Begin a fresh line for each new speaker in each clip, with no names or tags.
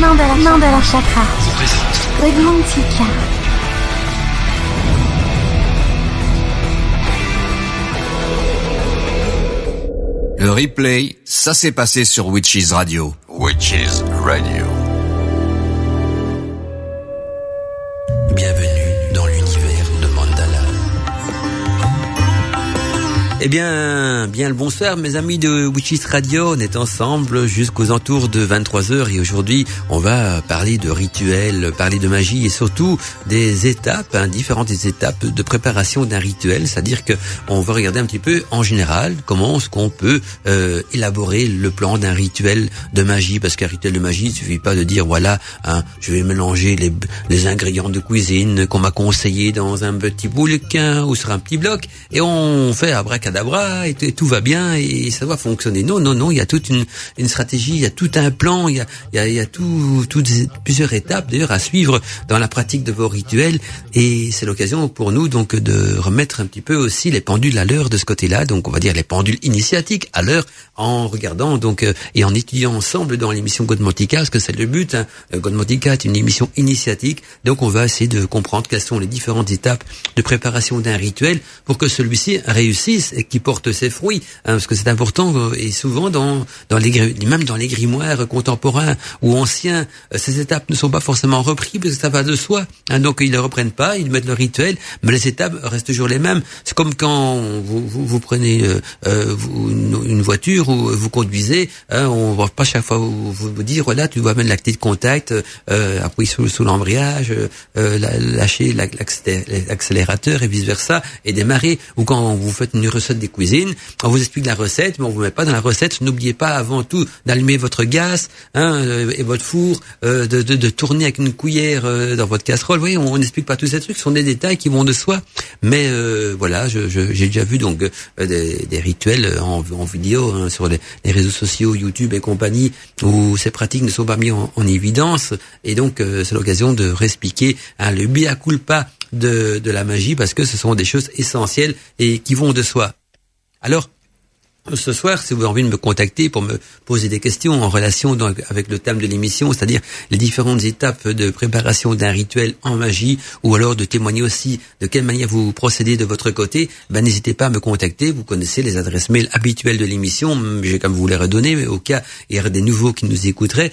Mandala Chakra. Good Mantika.
Le replay, ça s'est passé sur Witches Radio. Witches Radio.
Bienvenue dans l'univers de Mandala. Eh bien le bonsoir mes amis de Witches Radio, on est ensemble jusqu'aux alentours de 23h et aujourd'hui on va parler de rituels, parler de magie et surtout des étapes, différentes étapes de préparation d'un rituel, c'est-à-dire que on va regarder un petit peu en général comment est-ce qu'on peut élaborer le plan d'un rituel de magie, parce qu'un rituel de magie, il suffit pas de dire voilà, je vais mélanger les ingrédients de cuisine qu'on m'a conseillé dans un petit bouquin ou sur un petit bloc et on fait abracadabra et tout va bien et ça va fonctionner. Non, il y a toute une stratégie, il y a tout un plan, il y a plusieurs étapes d'ailleurs à suivre dans la pratique de vos rituels et c'est l'occasion pour nous donc de remettre un petit peu aussi les pendules à l'heure de ce côté-là, donc on va dire les pendules initiatiques à l'heure en regardant donc et en étudiant ensemble dans l'émission God Mantika, parce que c'est le but. God Mantika est une émission initiatique, donc on va essayer de comprendre quelles sont les différentes étapes de préparation d'un rituel pour que celui-ci réussisse et qui porte ses fruits, parce que c'est important et souvent même dans les grimoires contemporains ou anciens, ces étapes ne sont pas forcément reprises parce que ça va de soi, donc ils ne reprennent pas, ils mettent le rituel, mais les étapes restent toujours les mêmes. C'est comme quand vous prenez une voiture ou vous conduisez, on va pas chaque fois vous dire voilà, tu dois mettre la clé de contact, appuyer sous l'embrayage, lâcher l'accélérateur et vice versa et démarrer. Ou quand vous faites une recette des cuisines, on vous explique la recette, mais on vous met pas dans la recette. N'oubliez pas avant tout d'allumer votre gaz et votre four, de tourner avec une cuillère dans votre casserole. Vous voyez, on n'explique pas tous ces trucs, ce sont des détails qui vont de soi. Mais voilà, j'ai déjà vu donc des rituels en vidéo sur les réseaux sociaux, YouTube et compagnie, où ces pratiques ne sont pas mises en évidence. Et donc c'est l'occasion de réexpliquer le mea culpa de la magie, parce que ce sont des choses essentielles et qui vont de soi. Alors, ce soir, si vous avez envie de me contacter pour me poser des questions en relation donc avec le thème de l'émission, c'est-à-dire les différentes étapes de préparation d'un rituel en magie, ou alors de témoigner aussi de quelle manière vous procédez de votre côté, n'hésitez pas à me contacter. Vous connaissez les adresses mail habituelles de l'émission, j'ai comme vous les redonner, mais au cas il y aurait des nouveaux qui nous écouteraient.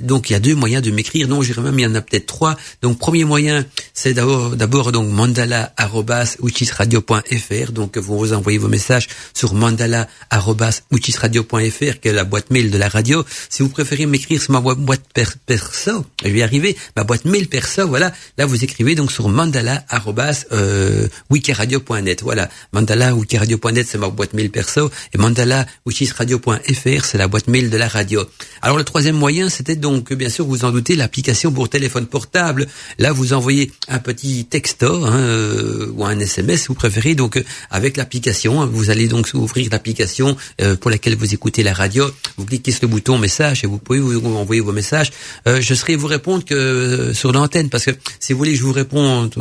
Donc il y a deux moyens de m'écrire, non, j'irais même, il y en a peut-être trois. Donc premier moyen, c'est d'abord donc mandala@witchesradio.fr, donc vous envoyez vos messages sur mandala@witchesradio.fr, qui est la boîte mail de la radio. Si vous préférez m'écrire sur ma boîte perso, je vais y arriver, ma boîte mail perso, voilà, là vous écrivez donc sur mandala@wikiradio.net. Voilà, mandala@wikiradio.net, c'est ma boîte mail perso, et mandala@witchesradio.fr, c'est la boîte mail de la radio. Alors le troisième moyen, c'était donc, bien sûr, vous en doutez, l'application pour téléphone portable. Là vous envoyez un petit texto ou un SMS si vous préférez, donc avec l'application, vous allez donc ouvrir l'application pour laquelle vous écoutez la radio, vous cliquez sur le bouton message et vous pouvez vous envoyer vos messages. Je serai vous répondre que sur l'antenne, parce que si vous voulez que je vous réponde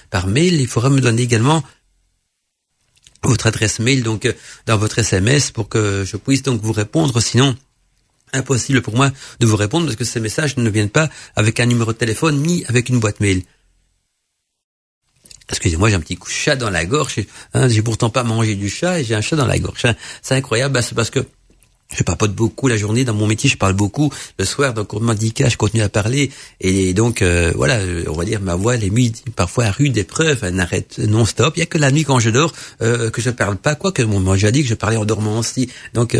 par mail, il faudra me donner également votre adresse mail donc dans votre SMS pour que je puisse donc vous répondre. Sinon, impossible pour moi de vous répondre parce que ces messages ne viennent pas avec un numéro de téléphone ni avec une boîte mail. Excusez-moi, j'ai un petit chat dans la gorge. J'ai pourtant pas mangé du chat et j'ai un chat dans la gorge. C'est incroyable, c'est parce que je papote beaucoup la journée. Dans mon métier, je parle beaucoup. Le soir, dans God Mantika, je continue à parler. Et donc, voilà, on va dire, ma voix, elle est mise parfois à rude épreuve. Elle n'arrête non-stop. Il y a que la nuit, quand je dors, que je parle pas. Quoique, moi, j'ai dit que je parlais en dormant aussi. Donc,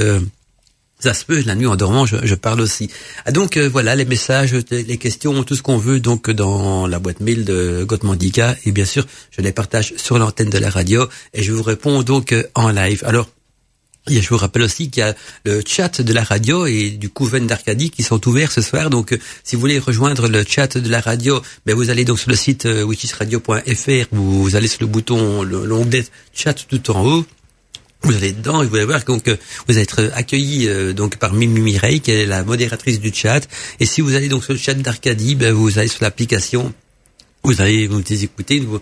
ça se peut, la nuit en dormant, je parle aussi. Donc voilà, les messages, les questions, tout ce qu'on veut donc dans la boîte mail de God Mantika, et bien sûr, je les partage sur l'antenne de la radio et je vous réponds donc en live. Alors, je vous rappelle aussi qu'il y a le chat de la radio et du Couvent d'Arcadie qui sont ouverts ce soir. Donc, si vous voulez rejoindre le chat de la radio, vous allez donc sur le site witchesradio.fr, vous allez sur le bouton, l'onglet chat tout en haut. Vous allez dedans et vous allez voir donc vous allez être accueilli donc par Mimi Mireille, qui est la modératrice du chat. Et si vous allez donc sur le chat d'Arcadie, vous allez sur l'application. Vous allez vous écouter, vous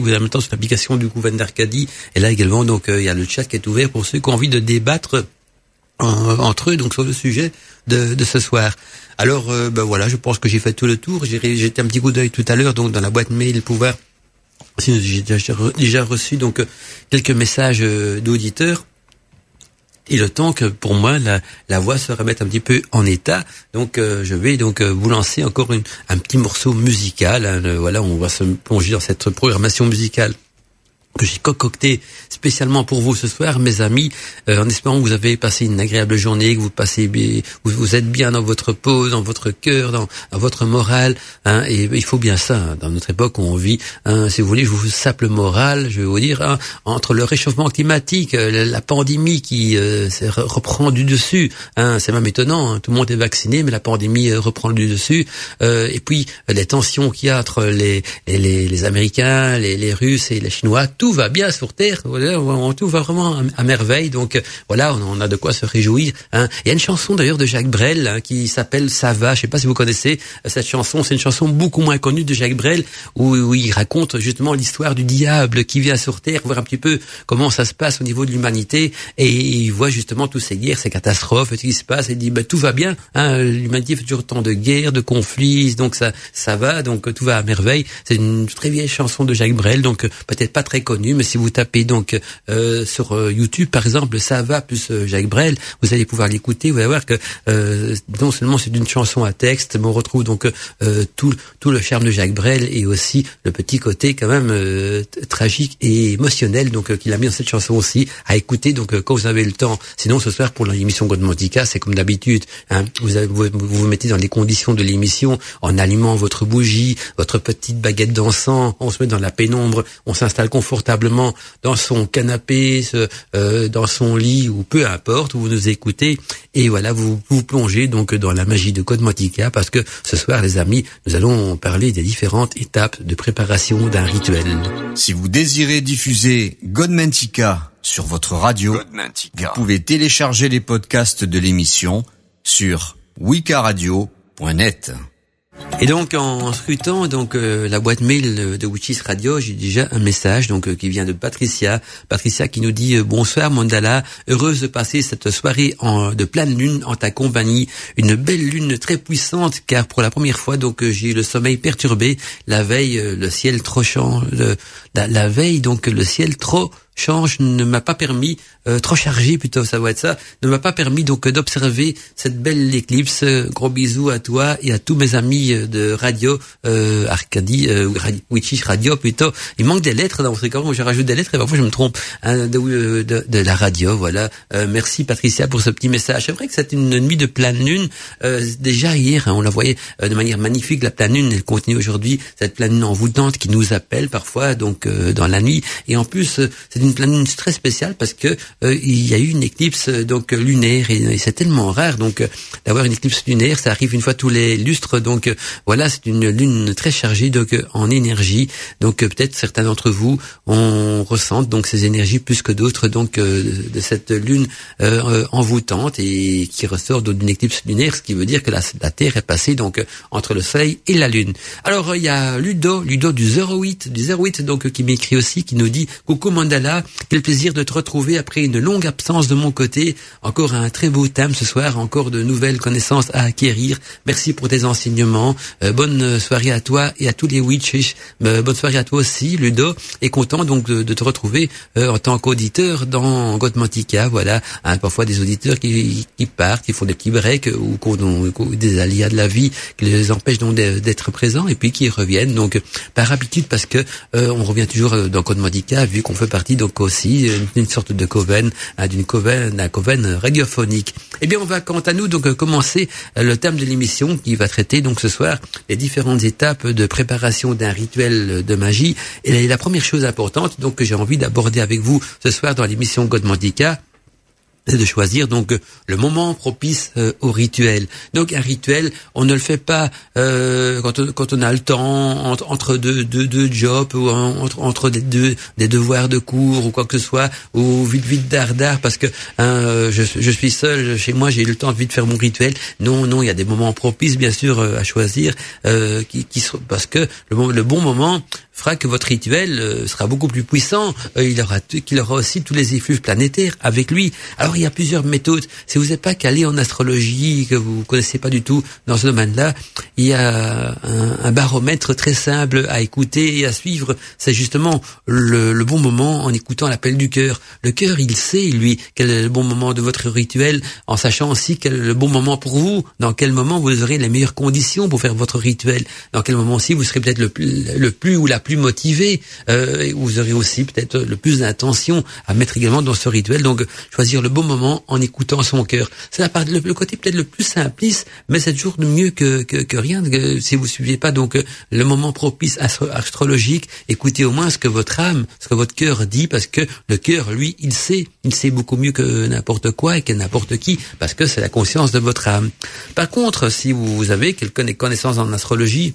allez en même temps sur l'application du Couvent d'Arcadie. Et là également donc il y a le chat qui est ouvert pour ceux qui ont envie de débattre entre eux, donc sur le sujet de ce soir. Alors, voilà, je pense que j'ai fait tout le tour. J'ai jeté un petit coup d'œil tout à l'heure, donc dans la boîte mail pouvoir. J'ai déjà reçu donc quelques messages d'auditeurs. Et le temps que pour moi la voix se remette un petit peu en état, donc je vais donc vous lancer encore un petit morceau musical. Voilà, on va se plonger dans cette programmation musicale que j'ai concocté spécialement pour vous ce soir, mes amis, en espérant que vous avez passé une agréable journée, que vous êtes bien dans votre peau, dans votre cœur, dans votre morale, hein, et il faut bien ça, hein, dans notre époque où on vit, hein, si vous voulez, je vous sape le moral, je vais vous dire, hein, entre le réchauffement climatique, la pandémie qui reprend du dessus, hein, c'est même étonnant, hein, tout le monde est vacciné, mais la pandémie reprend du dessus, et puis les tensions qu'il y a entre les Américains, les Russes et les Chinois, tout va bien sur Terre, tout va vraiment à merveille, donc voilà, on a de quoi se réjouir, hein. Il y a une chanson d'ailleurs de Jacques Brel, hein, qui s'appelle Ça va, je sais pas si vous connaissez cette chanson, c'est une chanson beaucoup moins connue de Jacques Brel, où il raconte justement l'histoire du diable qui vient sur Terre, voir un petit peu comment ça se passe au niveau de l'humanité, et il voit justement toutes ces guerres, ces catastrophes, ce qui se passe, et il dit tout va bien, hein, l'humanité fait toujours tant de guerres, de conflits, donc ça va, donc tout va à merveille. C'est une très vieille chanson de Jacques Brel, donc peut-être pas très connue, mais si vous tapez donc sur YouTube par exemple Ça va plus Jacques Brel, vous allez pouvoir l'écouter, vous allez voir que non seulement c'est une chanson à texte, mais on retrouve donc tout le charme de Jacques Brel et aussi le petit côté quand même tragique et émotionnel donc qu'il a mis dans cette chanson aussi à écouter donc quand vous avez le temps. Sinon ce soir pour l'émission Godmantica, c'est comme d'habitude, hein, vous mettez dans les conditions de l'émission en allumant votre bougie, votre petite baguette d'encens, on se met dans la pénombre, on s'installe confortablement dans son canapé, dans son lit ou peu importe où vous nous écoutez, et voilà, vous plongez donc dans la magie de Godmantica, parce que ce soir les amis, nous allons parler des différentes étapes de préparation d'un rituel.
Si vous désirez diffuser Godmantica sur votre radio, vous pouvez télécharger les podcasts de l'émission sur wikaradio.net.
Et donc en scrutant donc la boîte mail de Witches Radio, j'ai déjà un message donc qui vient de Patricia qui nous dit bonsoir Mandala, heureuse de passer cette soirée de pleine lune en ta compagnie, une belle lune très puissante, car pour la première fois donc j'ai eu le sommeil perturbé la veille, le ciel trop change, la veille donc le ciel trop change ne m'a pas permis, trop chargé plutôt, ça va être ça, ne m'a pas permis donc d'observer cette belle éclipse. Gros bisous à toi et à tous mes amis de radio, Arcadie, Witches Radio plutôt. Il manque des lettres dans votre cas, moi je rajoute des lettres et parfois je me trompe, hein, de la radio, voilà. Merci Patricia pour ce petit message. C'est vrai que c'est une nuit de pleine lune, déjà hier, hein, on la voyait de manière magnifique, la pleine lune, elle continue aujourd'hui, cette pleine lune envoûtante qui nous appelle parfois donc dans la nuit, et en plus c'est une pleine lune très spéciale parce que il y a eu une éclipse donc lunaire, et c'est tellement rare donc d'avoir une éclipse lunaire, ça arrive une fois tous les lustres, donc voilà, c'est une lune très chargée donc en énergie, donc peut-être certains d'entre vous ressentent donc ces énergies plus que d'autres donc de cette lune envoûtante et qui ressort d'une éclipse lunaire, ce qui veut dire que la Terre est passée donc entre le Soleil et la Lune. Alors il y a Ludo du 08 donc qui m'écrit aussi, qui nous dit coucou Mandala, quel plaisir de te retrouver après une longue absence de mon côté. Encore un très beau thème ce soir, encore de nouvelles connaissances à acquérir. Merci pour tes enseignements. Bonne soirée à toi et à tous les witches. Bonne soirée à toi aussi, Ludo. Et content donc de te retrouver en tant qu'auditeur dans Godmantica. Voilà, hein, parfois des auditeurs qui partent, qui font des petits breaks ou des aléas de la vie qui les empêchent donc d'être présents, et puis qui reviennent donc par habitude, parce que on revient toujours dans Godmantica vu qu'on fait partie donc aussi d'une sorte de coven, d'un coven radiophonique. Eh bien, on va quant à nous donc commencer le thème de l'émission qui va traiter donc ce soir les différentes étapes de préparation d'un rituel de magie. Et la première chose importante donc que j'ai envie d'aborder avec vous ce soir dans l'émission Godmantica, c'est de choisir donc le moment propice au rituel. Donc un rituel, on ne le fait pas quand on a le temps entre deux jobs, ou entre des devoirs de cours ou quoi que ce soit, ou vite dard parce que je suis seul chez moi, j'ai eu le temps de vite faire mon rituel. Non, il y a des moments propices bien sûr à choisir parce que le bon moment fera que votre rituel sera beaucoup plus puissant. Qu'il aura aussi tous les effluves planétaires avec lui. Alors il y a plusieurs méthodes. Si vous n'êtes pas calé en astrologie, que vous connaissez pas du tout dans ce domaine-là, il y a un baromètre très simple à écouter et à suivre. C'est justement le bon moment en écoutant l'appel du cœur. Le cœur, il sait, lui, quel est le bon moment de votre rituel, en sachant aussi quel est le bon moment pour vous, dans quel moment vous aurez les meilleures conditions pour faire votre rituel, dans quel moment aussi vous serez peut-être le plus ou la plus motivé, vous aurez aussi peut-être le plus d'intention à mettre également dans ce rituel. Donc, choisir le bon moment en écoutant son cœur. C'est le côté peut-être le plus simpliste, mais c'est toujours mieux que rien. Si vous suivez pas donc le moment propice astrologique, écoutez au moins ce que votre âme, ce que votre cœur dit, parce que le cœur, lui, il sait beaucoup mieux que n'importe quoi et que n'importe qui, parce que c'est la conscience de votre âme. Par contre, si vous avez quelques connaissances en astrologie,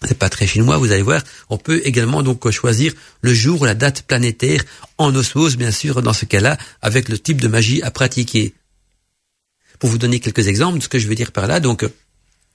c'est pas très chinois, vous allez voir, on peut également donc choisir le jour ou la date planétaire en osmose, bien sûr, dans ce cas-là, avec le type de magie à pratiquer. Pour vous donner quelques exemples de ce que je veux dire par là, donc,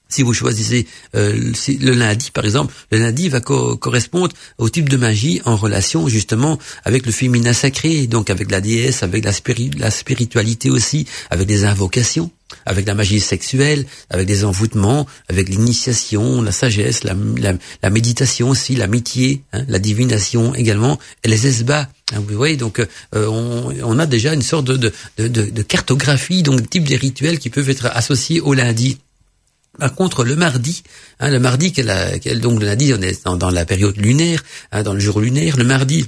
si vous choisissez le lundi, par exemple, le lundi va correspondre au type de magie en relation justement avec le féminin sacré, donc avec la déesse, avec la spiritualité aussi, avec des invocations, avec la magie sexuelle, avec des envoûtements, avec l'initiation, la sagesse, la méditation aussi, l'amitié, la divination également, et les esbats. Vous voyez, donc on a déjà une sorte de cartographie, donc type des rituels qui peuvent être associés au lundi. Par contre, le mardi, donc le lundi, on est dans la période lunaire, dans le jour lunaire. Le mardi,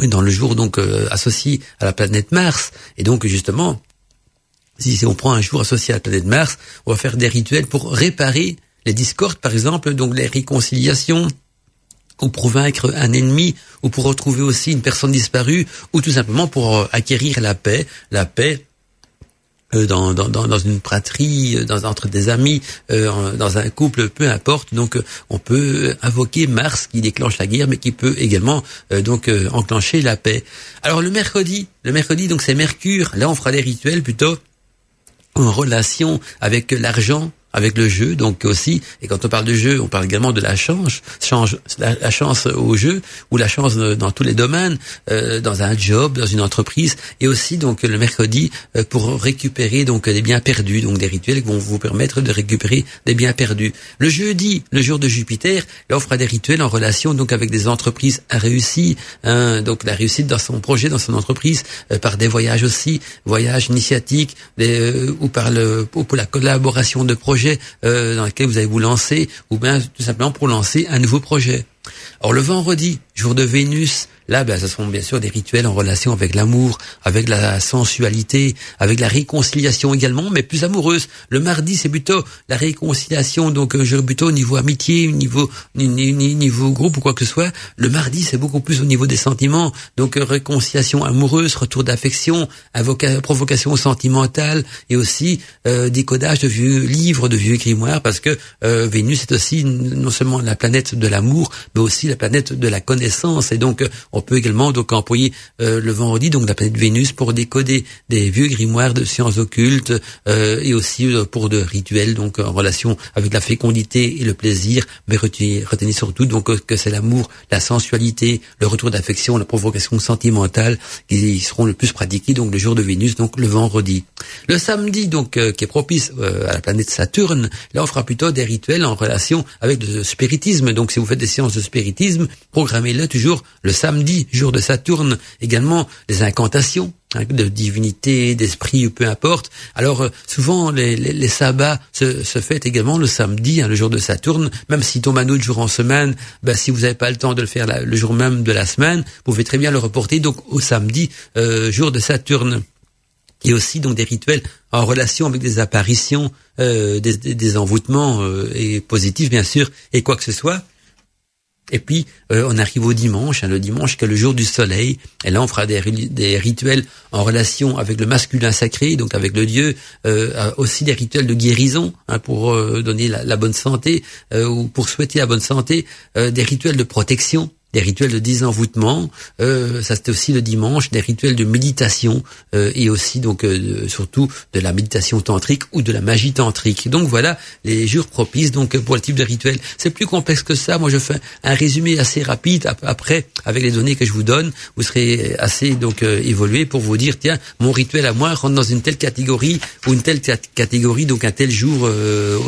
dans le jour donc associé à la planète Mars, et donc justement, si on prend un jour associé à la planète Mars, on va faire des rituels pour réparer les discordes, par exemple, donc les réconciliations, ou pour vaincre un ennemi, ou pour retrouver aussi une personne disparue, ou tout simplement pour acquérir la paix dans une fratrie, entre des amis, dans un couple, peu importe. Donc on peut invoquer Mars qui déclenche la guerre, mais qui peut également enclencher la paix. Alors le mercredi donc c'est Mercure. Là on fera des rituels plutôt en relation avec l'argent, avec le jeu, donc aussi, et quand on parle de jeu, on parle également de la chance au jeu, ou la chance dans tous les domaines, dans un job, dans une entreprise, et aussi donc le mercredi pour récupérer donc des biens perdus, donc des rituels qui vont vous permettre de récupérer des biens perdus. Le jeudi, le jour de Jupiter, là on fera des rituels en relation donc avec des entreprises réussies, donc la réussite dans son projet, dans son entreprise, par des voyages aussi, voyages initiatiques, ou pour la collaboration de projets dans lequel vous allez vous lancer, ou bien tout simplement pour lancer un nouveau projet. Or le vendredi, jour de Vénus, là, ce seront bien sûr des rituels en relation avec l'amour, avec la sensualité, avec la réconciliation également, mais plus amoureuse. Le mardi, c'est plutôt la réconciliation, donc plutôt au niveau amitié, niveau groupe ou quoi que ce soit. Le mardi, c'est beaucoup plus au niveau des sentiments, donc réconciliation amoureuse, retour d'affection, provocation sentimentale, et aussi décodage de vieux livres, de vieux grimoires, parce que Vénus est aussi non seulement la planète de l'amour, mais aussi la planète de la connaissance, et donc on peut également donc employer le vendredi, donc la planète Vénus, pour décoder des vieux grimoires de sciences occultes, et aussi pour de rituels donc en relation avec la fécondité et le plaisir, mais retenez surtout donc que c'est l'amour, la sensualité, le retour d'affection, la provocation sentimentale qui seront le plus pratiqués donc le jour de Vénus, donc le vendredi. Le samedi donc qui est propice à la planète Saturne, là on fera plutôt des rituels en relation avec le spiritisme. Donc si vous faites des séances de spiritisme, programmez-le toujours le samedi, jour de Saturne. Également les incantations de divinité, d'esprit, ou peu importe. Alors souvent les sabbats se fêtent également le samedi, le jour de Saturne, même si tombe un autre jour en semaine. Si vous n'avez pas le temps de le faire le jour même de la semaine, vous pouvez très bien le reporter donc au samedi, jour de Saturne. Il y a aussi donc des rituels en relation avec des apparitions, des envoûtements et positifs bien sûr, et quoi que ce soit. Et puis on arrive au dimanche, le dimanche qui est le jour du soleil, et là on fera des rituels en relation avec le masculin sacré, donc avec le dieu, aussi des rituels de guérison pour donner la bonne santé, ou pour souhaiter la bonne santé, des rituels de protection, des rituels de désenvoûtement, ça c'était aussi le dimanche, des rituels de méditation et aussi donc surtout de la méditation tantrique ou de la magie tantrique. Donc voilà les jours propices donc pour le type de rituel. C'est plus complexe que ça. Moi je fais un résumé assez rapide. Après avec les données que je vous donne, vous serez assez donc évolué pour vous dire tiens mon rituel à moi rentre dans une telle catégorie ou une telle catégorie, donc un tel jour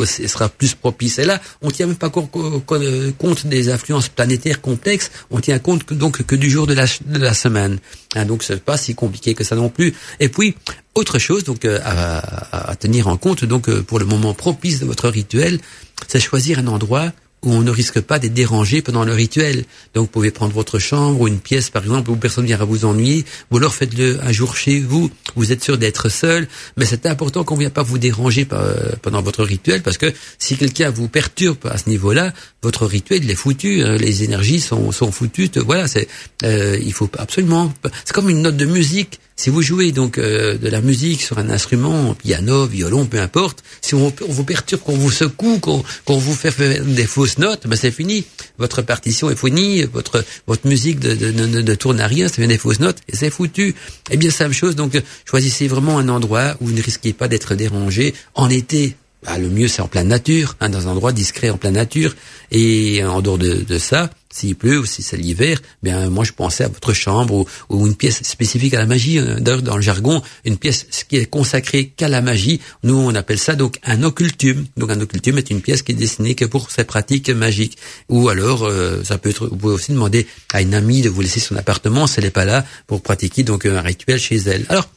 sera plus propice. Et là on tient même pas compte des influences planétaires complexes, on tient compte que du jour de la semaine. Donc c'est pas si compliqué que ça non plus. Et puis autre chose donc à tenir en compte donc pour le moment propice de votre rituel, c'est choisir un endroit où on ne risque pas d'être dérangé pendant le rituel. Donc vous pouvez prendre votre chambre ou une pièce par exemple où personne ne viendra vous ennuyer, ou alors faites-le un jour chez vous, vous êtes sûr d'être seul, mais c'est important qu'on ne vienne pas vous déranger pendant votre rituel, parce que si quelqu'un vous perturbe à ce niveau-là, votre rituel il est foutu, les énergies sont foutues, voilà, il faut absolument, c'est comme une note de musique. Si vous jouez donc de la musique sur un instrument, piano, violon, peu importe, si on vous perturbe, qu'on vous secoue, qu'on vous fait faire des fausses notes, ben c'est fini. Votre partition est finie, votre musique ne tourne à rien, ça devient des fausses notes et c'est foutu. Eh bien, c'est la même chose. Donc, choisissez vraiment un endroit où vous ne risquez pas d'être dérangé. En été, le mieux c'est en pleine nature, dans un endroit discret en pleine nature. Et en dehors de ça, s'il pleut ou si c'est l'hiver, bien moi je pensais à votre chambre ou une pièce spécifique à la magie. D'ailleurs dans le jargon, une pièce qui est consacrée qu'à la magie. Nous on appelle ça donc un occultum. Donc un occultum est une pièce qui est destinée que pour ses pratiques magiques. Ou alors ça peut être, vous pouvez aussi demander à une amie de vous laisser son appartement si elle n'est pas là pour pratiquer donc un rituel chez elle. Alors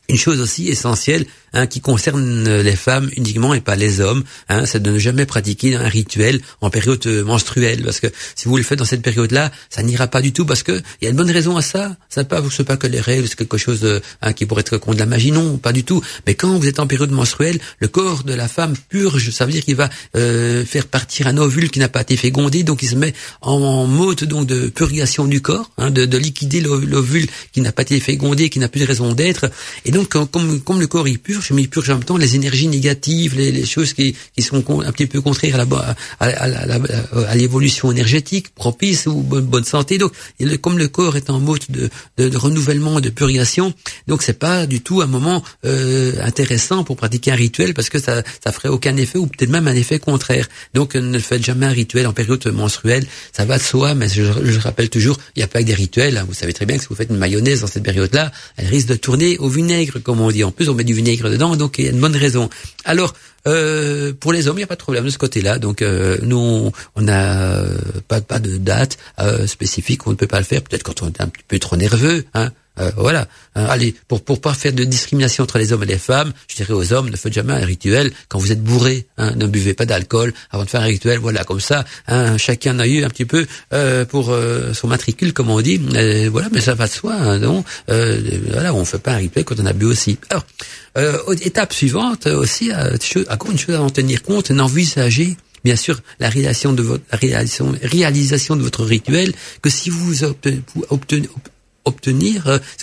une chose aussi essentielle qui concerne les femmes uniquement et pas les hommes, c'est de ne jamais pratiquer un rituel en période menstruelle, parce que si vous le faites dans cette période-là, ça n'ira pas du tout, parce que il y a une bonne raison à ça. C'est pas que les règles, c'est quelque chose qui pourrait être contre la magie, non, pas du tout. Mais quand vous êtes en période menstruelle, le corps de la femme purge, ça veut dire qu'il va faire partir un ovule qui n'a pas été fécondé, donc il se met en mode donc de purgation du corps, de liquider l'ovule qui n'a pas été fécondé, qui n'a plus de raison d'être. Et donc comme le corps il purge, mais il purge en même temps les énergies négatives, les choses qui sont un petit peu contraires à l'évolution énergétique propice ou bonne santé. Donc comme le corps est en mode de renouvellement, de purgation, donc c'est pas du tout un moment intéressant pour pratiquer un rituel, parce que ça ferait aucun effet, ou peut-être même un effet contraire. Donc ne faites jamais un rituel en période menstruelle, ça va de soi, mais je rappelle toujours, il n'y a pas que des rituels, vous savez très bien que si vous faites une mayonnaise dans cette période-là, elle risque de tourner au vinaigre, comme on dit. En plus on met du vinaigre dedans, donc il y a une bonne raison. Alors pour les hommes, il n'y a pas de problème de ce côté-là. Donc nous, on n'a pas de date spécifique, on ne peut pas le faire. Peut-être quand on est un petit peu trop nerveux, voilà. Allez, pour pas faire de discrimination entre les hommes et les femmes, je dirais aux hommes, ne faites jamais un rituel quand vous êtes bourré. Ne buvez pas d'alcool avant de faire un rituel. Voilà, comme ça, chacun a eu un petit peu pour son matricule, comme on dit. Voilà, mais ça va de soi. Non, voilà, on fait pas un rituel quand on a bu aussi. Alors, étape suivante aussi, encore une chose à en tenir compte, n'envisagez bien sûr la réalisation de votre rituel que si vous si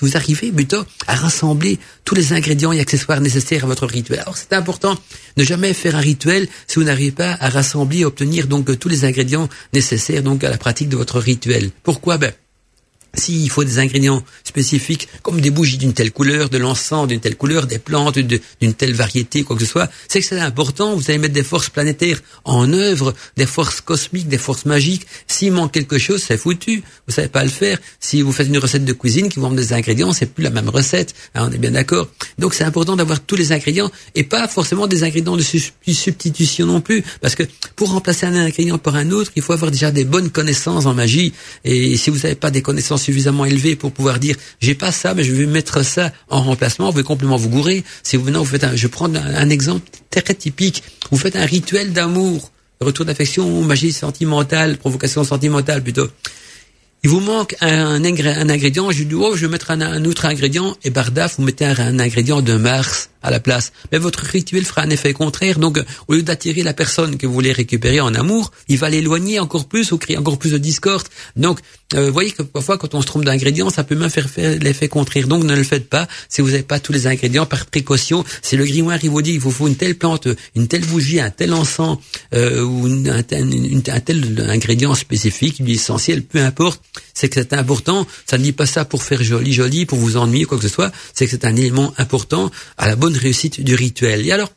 vous arrivez plutôt à rassembler tous les ingrédients et accessoires nécessaires à votre rituel. Alors c'est important de jamais faire un rituel si vous n'arrivez pas à rassembler et obtenir donc tous les ingrédients nécessaires donc à la pratique de votre rituel. Pourquoi? S'il faut des ingrédients spécifiques, comme des bougies d'une telle couleur, de l'encens d'une telle couleur, des plantes d'une telle variété, quoi que ce soit, c'est que c'est important. Vous allez mettre des forces planétaires en œuvre, des forces cosmiques, des forces magiques. S'il manque quelque chose, c'est foutu. Vous savez pas le faire. Si vous faites une recette de cuisine qui vous manque des ingrédients, c'est plus la même recette. On est bien d'accord. Donc c'est important d'avoir tous les ingrédients et pas forcément des ingrédients de substitution non plus, parce que pour remplacer un ingrédient par un autre, il faut avoir déjà des bonnes connaissances en magie. Et si vous n'avez pas des connaissances suffisamment élevé pour pouvoir dire j'ai pas ça mais je vais mettre ça en remplacement, vous pouvez complètement vous gourer. Si vous je prends un exemple très typique, vous faites un rituel d'amour, retour d'affection, magie sentimentale, provocation sentimentale plutôt. Il vous manque un ingrédient, je dis je vais mettre un autre ingrédient, et bardaf, vous mettez un ingrédient de Mars à la place. Mais votre rituel fera un effet contraire. Donc, au lieu d'attirer la personne que vous voulez récupérer en amour, il va l'éloigner encore plus ou créer encore plus de discorde. Donc, vous voyez que parfois, quand on se trompe d'ingrédients, ça peut même faire l'effet contraire. Donc, ne le faites pas si vous n'avez pas tous les ingrédients par précaution. Si le grimoire, il vous dit qu'il vous faut une telle plante, une telle bougie, un tel encens, ou un tel ingrédient spécifique, du essentiel, peu importe, c'est que c'est important. Ça ne dit pas ça pour faire joli, pour vous ennuyer, quoi que ce soit. C'est que c'est un élément important à la bonne réussite du rituel. Et alors,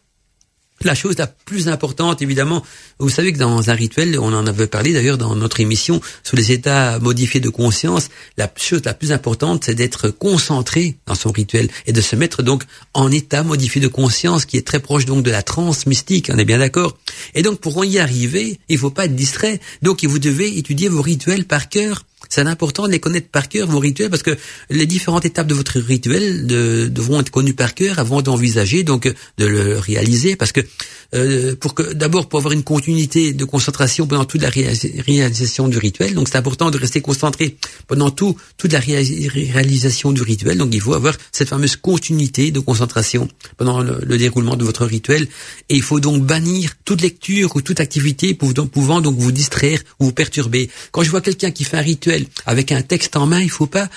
la chose la plus importante, évidemment, vous savez que dans un rituel, on en avait parlé d'ailleurs dans notre émission sur les états modifiés de conscience, la chose la plus importante, c'est d'être concentré dans son rituel et de se mettre donc en état modifié de conscience qui est très proche donc de la transe mystique, on est bien d'accord. Et donc pour y arriver, il faut pas être distrait. Donc vous devez étudier vos rituels par cœur. C'est important de les connaître par cœur, vos rituels, parce que les différentes étapes de votre rituel devront être connues par cœur avant d'envisager, donc de le réaliser, parce que d'abord pour avoir une continuité de concentration pendant toute la réalisation du rituel, donc c'est important de rester concentré pendant toute la réalisation du rituel, donc il faut avoir cette fameuse continuité de concentration pendant le déroulement de votre rituel, et il faut donc bannir toute lecture ou toute activité pouvant donc vous distraire ou vous perturber. Quand je vois quelqu'un qui fait un rituel avec un texte en main, il faut pas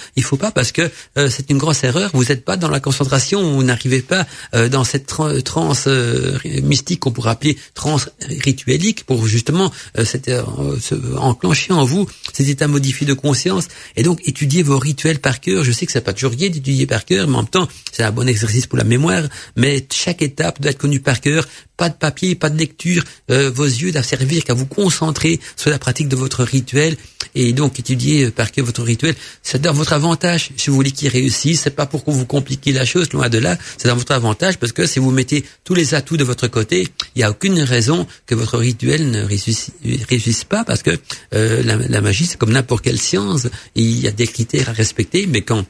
parce que c'est une grosse erreur. Vous n'êtes pas dans la concentration, vous n'arrivez pas dans cette transe mystique qu'on pourrait appeler transe rituelique pour justement enclencher en vous cet état modifié de conscience. Et donc étudier vos rituels par cœur. Je sais que c'est pas toujours gai d'étudier par cœur, mais en même temps c'est un bon exercice pour la mémoire. Mais chaque étape doit être connue par cœur. Pas de papier, pas de lecture. Vos yeux doivent servir qu'à vous concentrer sur la pratique de votre rituel. Et donc étudier par cœur votre rituel, c'est dans votre avantage. Si vous voulez qu'il réussisse, c'est pas pour que vous compliquiez la chose, loin de là, c'est dans votre avantage, parce que si vous mettez tous les atouts de votre côté, il n'y a aucune raison que votre rituel ne réussisse pas, parce que la magie, c'est comme n'importe quelle science, il y a des critères à respecter, mais quand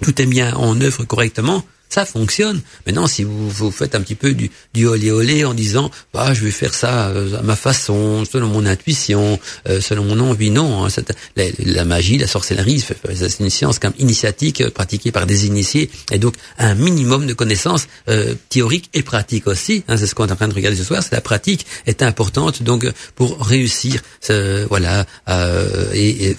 tout est mis en œuvre correctement, ça fonctionne. Maintenant, si vous faites un petit peu du olé en disant, je vais faire ça à ma façon, selon mon intuition, selon mon envie, non. La magie, la sorcellerie, c'est une science quand même initiatique, pratiquée par des initiés, et donc un minimum de connaissances théoriques et pratiques aussi. C'est ce qu'on est en train de regarder ce soir. C'est la pratique est importante donc pour réussir, et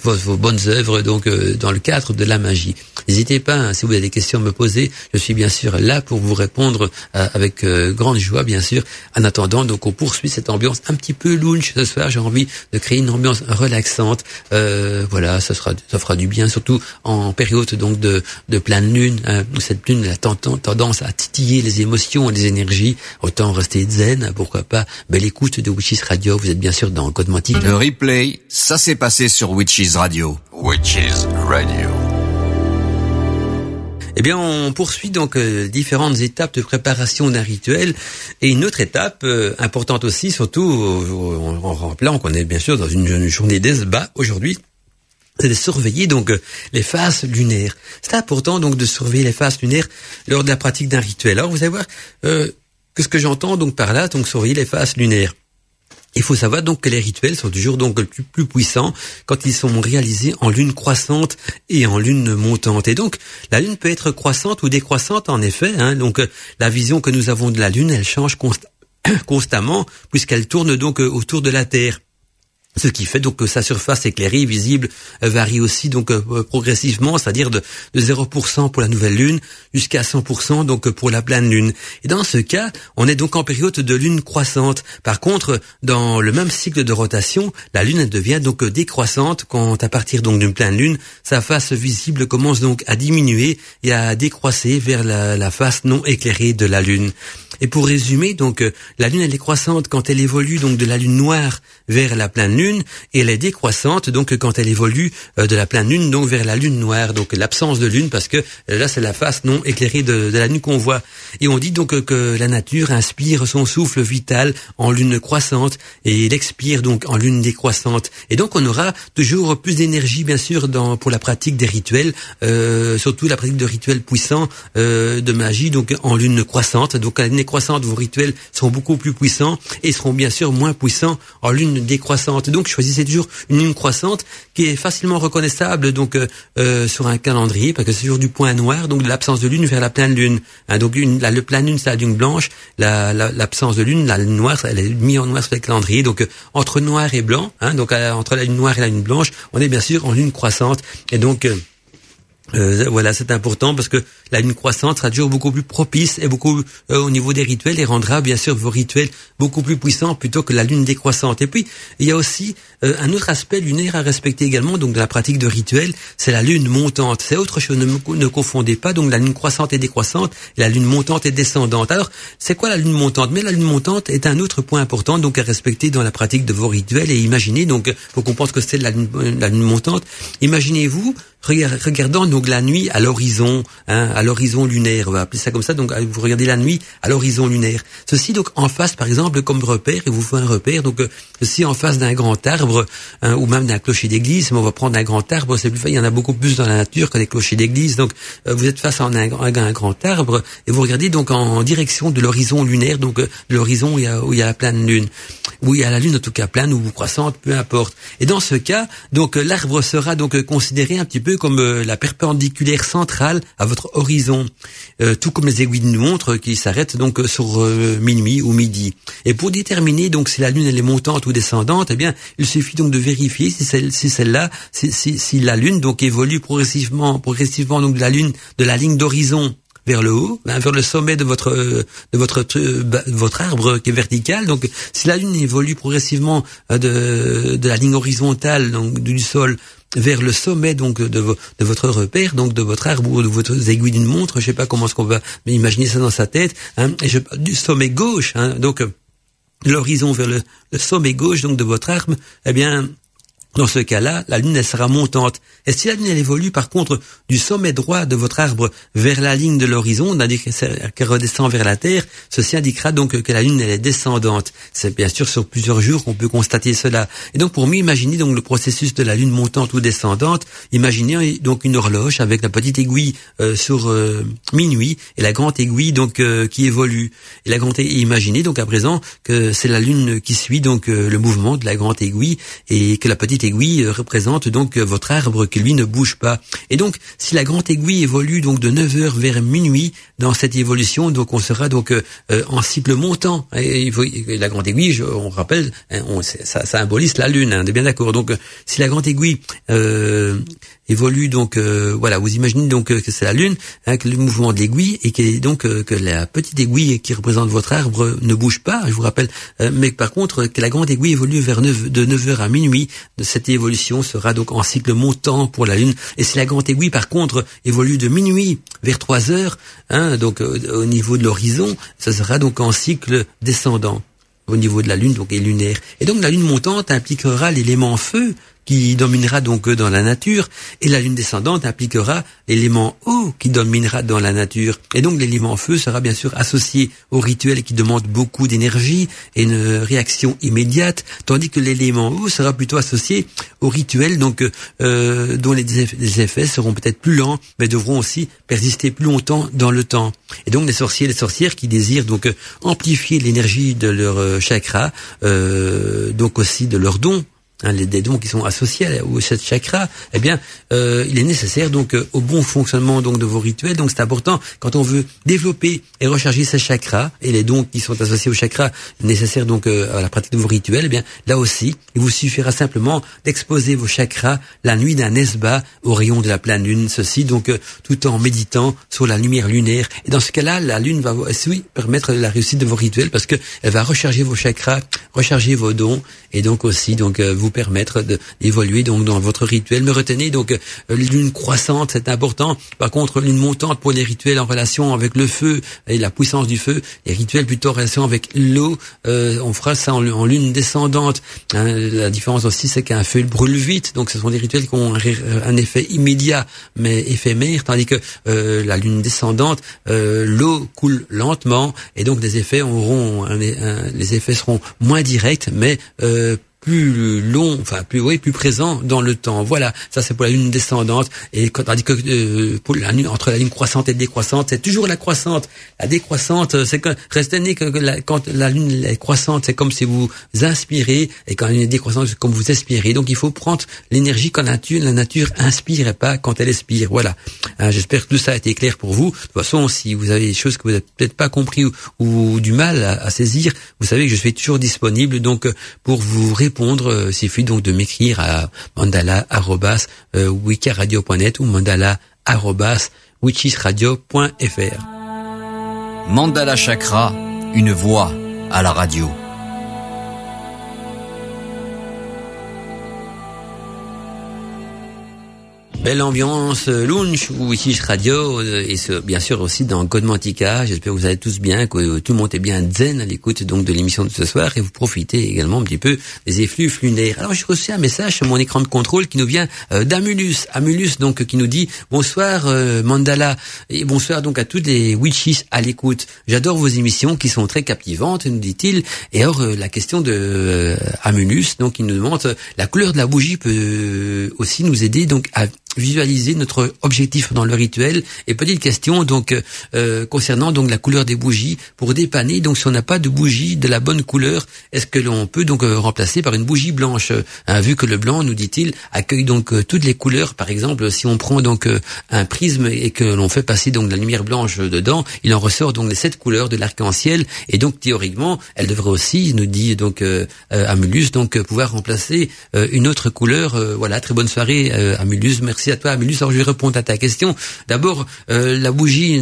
vos bonnes œuvres donc dans le cadre de la magie. N'hésitez pas, si vous avez des questions à me poser, je suis bien sûr là pour vous répondre avec grande joie, bien sûr. En attendant, donc on poursuit cette ambiance un petit peu lounge ce soir. J'ai envie de créer une ambiance relaxante. Ça fera du bien, surtout en période donc de pleine lune. Cette lune a tendance à titiller les émotions et les énergies. Autant rester zen, pourquoi pas. Belle écoute de Witches Radio. Vous êtes bien sûr dans Code Mantique.
Le replay, ça s'est passé sur Witches Radio. Witches Radio.
Eh bien, on poursuit donc différentes étapes de préparation d'un rituel, et une autre étape importante aussi, surtout en rappelant qu'on est bien sûr dans une journée d'Esba aujourd'hui, c'est de surveiller donc les phases lunaires. C'est important donc de surveiller les phases lunaires lors de la pratique d'un rituel. Alors vous allez voir que ce que j'entends donc par là, donc surveiller les phases lunaires. Il faut savoir donc que les rituels sont toujours donc plus puissants quand ils sont réalisés en lune croissante et en lune montante. Et donc la lune peut être croissante ou décroissante en effet. Donc la vision que nous avons de la lune, elle change constamment puisqu'elle tourne donc autour de la Terre. Ce qui fait donc que sa surface éclairée, visible, varie aussi donc progressivement, c'est-à-dire de 0% pour la nouvelle lune jusqu'à 100% donc pour la pleine lune. Et dans ce cas, on est donc en période de lune croissante. Par contre, dans le même cycle de rotation, la lune elle devient donc décroissante quand à partir donc d'une pleine lune, sa face visible commence donc à diminuer et à décroisser vers la face non éclairée de la lune. Et pour résumer, donc la lune elle est croissante quand elle évolue donc de la lune noire vers la pleine lune, et elle est décroissante donc quand elle évolue de la pleine lune donc vers la lune noire, donc l'absence de lune, parce que là c'est la face non éclairée de la lune qu'on voit. Et on dit donc que la nature inspire son souffle vital en lune croissante et il expire donc en lune décroissante. Et donc on aura toujours plus d'énergie bien sûr pour la pratique des rituels, surtout la pratique de rituels puissants de magie donc en lune croissante. Donc à la lune croissante, vos rituels seront beaucoup plus puissants et seront bien sûr moins puissants en lune décroissante. Donc choisissez toujours une lune croissante qui est facilement reconnaissable donc sur un calendrier, parce que c'est toujours du point noir, donc de l'absence de lune vers la pleine lune. Donc le pleine lune c'est la lune blanche, l'absence de lune, la lune noire, elle est mise en noir sur le calendrier. Donc entre noir et blanc, donc entre la lune noire et la lune blanche, on est bien sûr en lune croissante. Et donc voilà, c'est important parce que la lune croissante sera toujours beaucoup plus propice et beaucoup au niveau des rituels et rendra bien sûr vos rituels beaucoup plus puissants plutôt que la lune décroissante. Et puis il y a aussi un autre aspect lunaire à respecter également, donc de la pratique de rituels, c'est la lune montante. C'est autre chose, ne confondez pas donc la lune croissante et décroissante, et la lune montante et descendante. Alors c'est quoi la lune montante? Mais la lune montante est un autre point important donc à respecter dans la pratique de vos rituels. Et imaginez, donc faut qu'on pense que c'est la lune montante. Imaginez-vous regardant donc la nuit à l'horizon, à l'horizon lunaire, on va appeler ça comme ça. Donc vous regardez la nuit à l'horizon lunaire. Ceci donc en face, par exemple, comme repère, et vous faites un repère. Donc ceci en face d'un grand arbre, ou même d'un clocher d'église. Mais on va prendre un grand arbre, c'est plus facile. Il y en a beaucoup plus dans la nature que des clochers d'église. Donc vous êtes face à un grand arbre et vous regardez donc en direction de l'horizon lunaire, donc de l'horizon où il y a la pleine lune, où il y a la lune en tout cas pleine ou croissante, peu importe. Et dans ce cas, donc l'arbre sera donc considéré un petit peu comme la perpendiculaire centrale à votre horizon, tout comme les aiguilles d'une montre qui s'arrêtent donc sur minuit ou midi. Et pour déterminer donc si la lune elle est montante ou descendante, eh bien il suffit donc de vérifier si la lune donc évolue progressivement donc de la ligne d'horizon vers le haut, vers le sommet de votre arbre qui est vertical. Donc si la lune évolue progressivement de la ligne horizontale donc du sol vers le sommet donc de votre repère, donc de votre arbre ou de votre aiguille d'une montre, je sais pas comment est-ce qu'on va imaginer ça dans sa tête, et du sommet gauche, donc l'horizon vers le sommet gauche donc de votre arbre, eh bien dans ce cas-là, la lune elle sera montante. Et si la lune elle évolue par contre du sommet droit de votre arbre vers la ligne de l'horizon, qu'elle redescend vers la terre, ceci indiquera donc que la lune elle est descendante. C'est bien sûr sur plusieurs jours qu'on peut constater cela. Et donc pour mieux imaginer donc le processus de la lune montante ou descendante, imaginez donc une horloge avec la petite aiguille sur minuit et la grande aiguille donc qui évolue. Et imaginez donc à présent que c'est la lune qui suit donc le mouvement de la grande aiguille et que la petite aiguille représente donc votre arbre qui lui ne bouge pas. Et donc si la grande aiguille évolue donc de 9h vers minuit dans cette évolution, donc on sera donc en cycle montant. Et la grande aiguille, on rappelle, ça symbolise la lune, on est bien d'accord. Donc si la grande aiguille évolue donc voilà, vous imaginez donc que c'est la lune avec le mouvement de l'aiguille et que la petite aiguille qui représente votre arbre ne bouge pas, je vous rappelle, mais par contre que la grande aiguille évolue de 9h à minuit, cette évolution sera donc en cycle montant pour la lune. Et si la grande aiguille par contre évolue de minuit vers 3h, donc au niveau de l'horizon, ça sera donc en cycle descendant au niveau de la lune donc et lunaire. Et donc la lune montante impliquera l'élément feu qui dominera donc dans la nature, et la lune descendante impliquera l'élément eau qui dominera dans la nature. Et donc l'élément feu sera bien sûr associé au rituel qui demande beaucoup d'énergie et une réaction immédiate, tandis que l'élément eau sera plutôt associé au rituel donc dont les effets seront peut-être plus lents, mais devront aussi persister plus longtemps dans le temps. Et donc les sorciers et les sorcières qui désirent donc amplifier l'énergie de leur chakra, donc aussi de leurs dons, des dons qui sont associés à cette chakra, eh bien, il est nécessaire donc au bon fonctionnement donc de vos rituels. Donc c'est important quand on veut développer et recharger ces chakras et les dons qui sont associés aux chakras nécessaires donc à la pratique de vos rituels. Eh bien, là aussi, il vous suffira simplement d'exposer vos chakras la nuit d'un esba au rayon de la pleine lune. Ceci donc tout en méditant sur la lumière lunaire. Et dans ce cas-là, la lune va permettre la réussite de vos rituels parce que elle va recharger vos chakras, recharger vos dons et donc aussi donc vous permettre d'évoluer donc dans votre rituel. Mais retenez donc lune croissante, c'est important. Par contre, lune montante pour les rituels en relation avec le feu et la puissance du feu. Les rituels plutôt en relation avec l'eau, on fera ça en lune descendante. La différence aussi, c'est qu'un feu brûle vite. Donc, ce sont des rituels qui ont un effet immédiat mais éphémère, tandis que la lune descendante, l'eau coule lentement et donc les effets seront moins directs mais plus long, enfin plus présent dans le temps. Voilà, ça c'est pour la lune descendante. Et tandis que pour la lune, entre la lune croissante et décroissante, c'est toujours la croissante. La décroissante, c'est que restez né que quand la lune est croissante, c'est comme si vous inspirez, et quand la lune est décroissante, c'est comme vous expirez. Donc il faut prendre l'énergie quand la nature inspire et pas quand elle expire. Voilà. J'espère que tout ça a été clair pour vous. De toute façon, si vous avez des choses que vous n'avez peut-être pas compris ou du mal à saisir, vous savez que je suis toujours disponible. Donc pour vous répondre, il suffit donc de m'écrire à mandala@wicaradio.net ou mandala@wichisradio.fr.
Mandala Chakra, une voix à la radio.
Belle ambiance lounge ou Wichich Radio et bien sûr aussi dans Godmantica. J'espère que vous allez tous bien, que tout le monde est bien zen à l'écoute donc de l'émission de ce soir et vous profitez également un petit peu des effluves lunaires. Alors j'ai reçu un message sur mon écran de contrôle qui nous vient d'Amulus. Amulus donc qui nous dit bonsoir Mandala et bonsoir donc à tous les Wichis à l'écoute. J'adore vos émissions qui sont très captivantes, nous dit-il. Et alors la question de Amulus donc il nous demande la couleur de la bougie peut aussi nous aider donc à visualiser notre objectif dans le rituel. Et petite question donc concernant donc la couleur des bougies pour dépanner. Donc si on n'a pas de bougie de la bonne couleur, est-ce que l'on peut donc remplacer par une bougie blanche vu que le blanc, nous dit-il, accueille donc toutes les couleurs. Par exemple, si on prend donc un prisme et que l'on fait passer donc la lumière blanche dedans, il en ressort donc les 7 couleurs de l'arc-en-ciel. Et donc théoriquement, elle devrait aussi, nous dit donc Amulus, donc pouvoir remplacer une autre couleur. Voilà, très bonne soirée Amulus. Merci à toi Amulus. Alors je vais répondre à ta question. D'abord, la bougie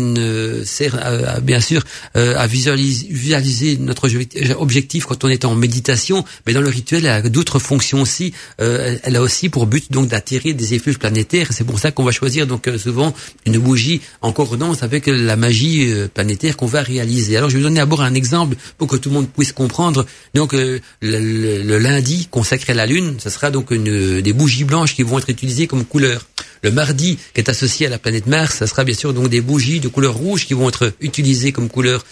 sert bien sûr à visualiser notre objectif quand on est en méditation, mais dans le rituel elle a d'autres fonctions aussi. Elle a aussi pour but donc d'attirer des effluves planétaires. C'est pour ça qu'on va choisir donc souvent une bougie en concordance avec la magie planétaire qu'on va réaliser. Alors je vais vous donner d'abord un exemple pour que tout le monde puisse comprendre. Donc le lundi consacré à la lune, ce sera donc des bougies blanches qui vont être utilisées comme couleur. Le mardi, qui est associé à la planète Mars, ça sera bien sûr donc des bougies de couleur rouge qui vont être utilisées comme couleur.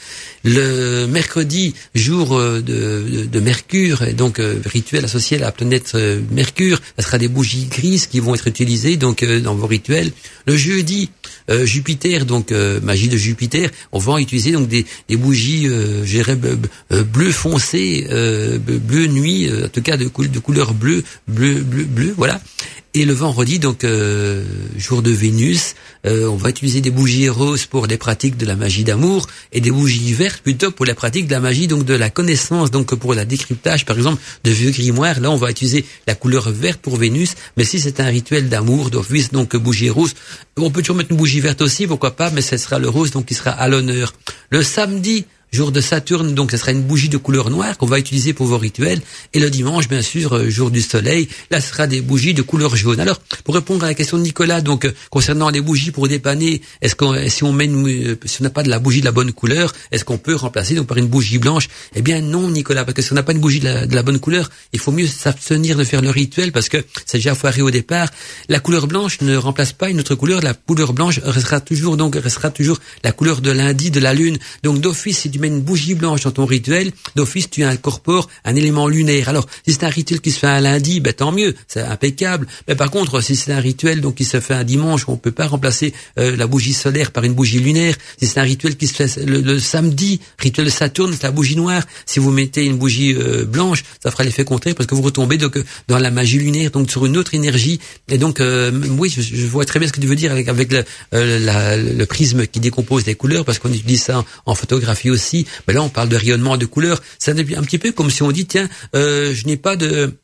Le mercredi, jour de Mercure, et donc rituel associé à la planète Mercure, ça sera des bougies grises qui vont être utilisées donc dans vos rituels. Le jeudi, Jupiter, donc magie de Jupiter, on va utiliser donc des bougies, je dirais bleu foncé, bleu nuit, en tout cas de couleur bleu, voilà. Et le vendredi, donc jour de Vénus, on va utiliser des bougies roses pour les pratiques de la magie d'amour et des bougies vertes plutôt pour la pratique de la magie donc de la connaissance, donc pour la décryptage par exemple de vieux grimoires. Là on va utiliser la couleur verte pour Vénus, mais si c'est un rituel d'amour d'office donc bougie rose, on peut toujours mettre une bougie verte aussi, pourquoi pas, mais ce sera le rose donc qui sera à l'honneur. Le samedi, jour de Saturne, donc ce sera une bougie de couleur noire qu'on va utiliser pour vos rituels. Et le dimanche, bien sûr, jour du soleil, là ce sera des bougies de couleur jaune. Alors, pour répondre à la question de Nicolas, donc concernant les bougies pour dépanner, si on n'a pas de la bougie de la bonne couleur, est-ce qu'on peut remplacer donc par une bougie blanche? Eh bien non, Nicolas, parce que si on n'a pas une bougie de la bonne couleur, il faut mieux s'abstenir de faire le rituel parce que c'est déjà foiré au départ. La couleur blanche ne remplace pas une autre couleur. La couleur blanche restera toujours la couleur de lundi de la lune. Donc d'office, si tu mets une bougie blanche dans ton rituel, d'office tu incorpores un élément lunaire. Alors si c'est un rituel qui se fait un lundi, ben tant mieux, c'est impeccable. Mais par contre, si c'est un rituel donc qui se fait un dimanche, on peut pas remplacer la bougie solaire par une bougie lunaire. Si c'est un rituel qui se fait le samedi, rituel de Saturne, c'est la bougie noire. Si vous mettez une bougie blanche, ça fera l'effet contraire parce que vous retombez donc dans la magie lunaire, donc sur une autre énergie. Et donc oui, je vois très bien ce que tu veux dire avec le prisme qui décompose les couleurs, parce qu'on utilise ça en photographie aussi. Mais là, on parle de rayonnement de couleurs. C'est un petit peu comme si on dit, tiens, je n'ai pas de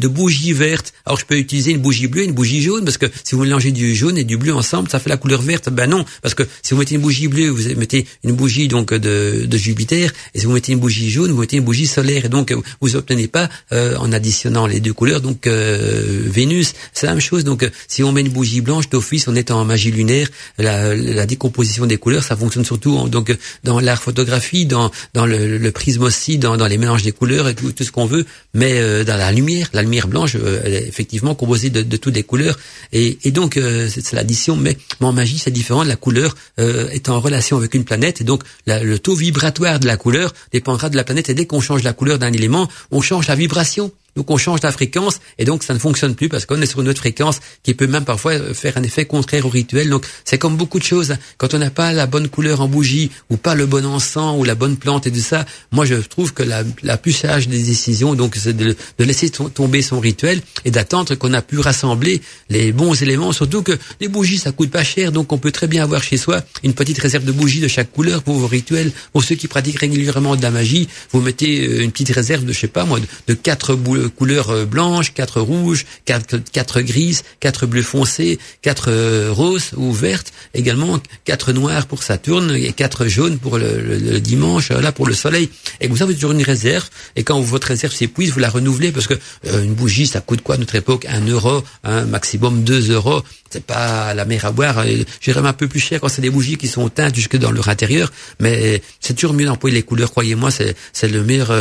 bougie verte. Alors je peux utiliser une bougie bleue et une bougie jaune, parce que si vous mélangez du jaune et du bleu ensemble, ça fait la couleur verte. Ben non, parce que si vous mettez une bougie bleue, vous mettez une bougie donc de Jupiter, et si vous mettez une bougie jaune, vous mettez une bougie solaire, et donc vous obtenez pas en additionnant les deux couleurs. Donc Vénus, c'est la même chose. Donc si on met une bougie blanche d'office, on est en magie lunaire. La décomposition des couleurs, ça fonctionne surtout donc dans l'art photographie, dans le prisme aussi, dans les mélanges des couleurs et tout ce qu'on veut, mais dans la la lumière blanche, elle est effectivement composée de toutes les couleurs, et donc c'est l'addition, mais en magie c'est différent. La couleur est en relation avec une planète, et donc le taux vibratoire de la couleur dépendra de la planète, et dès qu'on change la couleur d'un élément, on change la vibration. Donc on change la fréquence, et donc ça ne fonctionne plus parce qu'on est sur une autre fréquence qui peut même parfois faire un effet contraire au rituel. Donc c'est comme beaucoup de choses, quand on n'a pas la bonne couleur en bougie, ou pas le bon encens, ou la bonne plante et tout ça, moi je trouve que la plus sage des décisions, donc c'est de laisser tomber son rituel et d'attendre qu'on a pu rassembler les bons éléments. Surtout que les bougies ça coûte pas cher, donc on peut très bien avoir chez soi une petite réserve de bougies de chaque couleur pour vos rituels. Pour ceux qui pratiquent régulièrement de la magie, vous mettez une petite réserve de, je sais pas moi, de 4 couleurs blanches, 4 rouges, 4 grises, 4 bleus foncés, 4 roses ou vertes, également 4 noirs pour Saturne et 4 jaunes pour le dimanche, là pour le soleil. Et vous avez toujours une réserve, et quand votre réserve s'épuise, vous la renouvelez, parce que une bougie ça coûte quoi à notre époque? 1 euro, maximum 2 euros. C'est pas la mer à boire. J'irais un peu plus cher quand c'est des bougies qui sont teintes jusque dans leur intérieur, mais c'est toujours mieux d'employer les couleurs. Croyez-moi, c'est le meilleur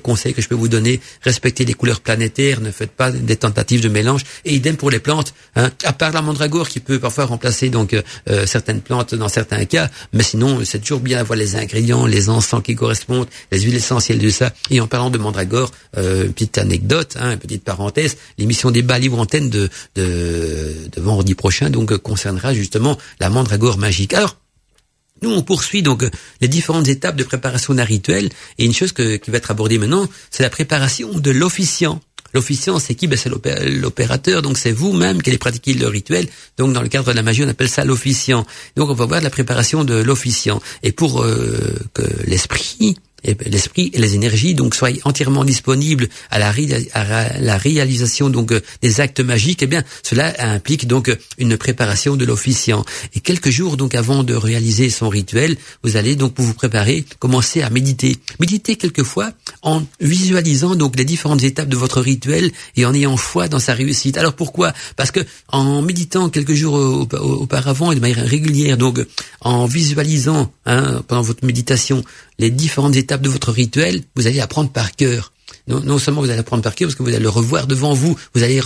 conseil que je peux vous donner. Respectez les couleurs planétaires, ne faites pas des tentatives de mélange, et idem pour les plantes, à part la mandragore qui peut parfois remplacer donc certaines plantes dans certains cas, mais sinon c'est toujours bien d'avoir les ingrédients, les encens qui correspondent, les huiles essentielles de ça. Et en parlant de mandragore, une petite anecdote, une petite parenthèse, l'émission Débat Libre Antenne de vendredi prochain donc concernera justement la mandragore magique. Alors nous, on poursuit donc les différentes étapes de préparation d'un rituel, et une chose qui va être abordée maintenant, c'est la préparation de l'officiant. L'officiant, c'est qui? C'est l'opérateur, donc c'est vous-même qui allez pratiquer le rituel. Donc dans le cadre de la magie, on appelle ça l'officiant. Donc on va voir la préparation de l'officiant. Et pour que l'esprit et les énergies donc soient entièrement disponibles à la réalisation donc des actes magiques, eh bien cela implique donc une préparation de l'officiant. Et quelques jours donc avant de réaliser son rituel, vous allez donc pour vous préparer commencer à méditer quelquefois en visualisant donc les différentes étapes de votre rituel et en ayant foi dans sa réussite. Alors pourquoi? Parce que en méditant quelques jours auparavant et de manière régulière, donc en visualisant pendant votre méditation les différentes étapes de votre rituel, vous allez apprendre par cœur. Non seulement vous allez apprendre par cœur, parce que vous allez le revoir devant vous, vous allez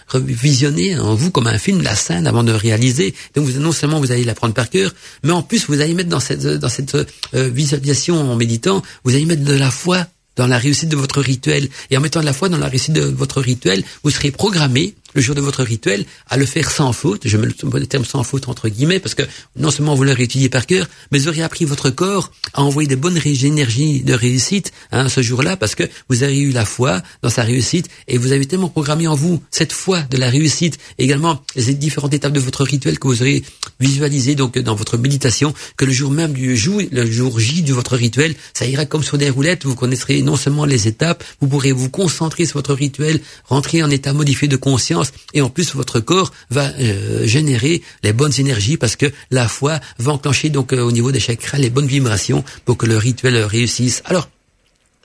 revisionner en vous comme un film la scène avant de réaliser. Donc non seulement vous allez l'apprendre par cœur, mais en plus vous allez mettre dans cette visualisation en méditant, vous allez mettre de la foi dans la réussite de votre rituel. Et en mettant de la foi dans la réussite de votre rituel, vous serez programmé le jour de votre rituel à le faire sans faute. Je mets le terme sans faute entre guillemets, parce que non seulement vous l'aurez étudié par cœur, mais vous aurez appris votre corps à envoyer des bonnes énergies de réussite ce jour-là, parce que vous avez eu la foi dans sa réussite, et vous avez tellement programmé en vous cette foi de la réussite, et également les différentes étapes de votre rituel que vous aurez visualisé donc dans votre méditation, que le jour même le jour J de votre rituel, ça ira comme sur des roulettes. Vous connaîtrez non seulement les étapes, vous pourrez vous concentrer sur votre rituel, rentrer en état modifié de conscience, et en plus votre corps va générer les bonnes énergies, parce que la foi va enclencher donc au niveau des chakras les bonnes vibrations pour que le rituel réussisse. Alors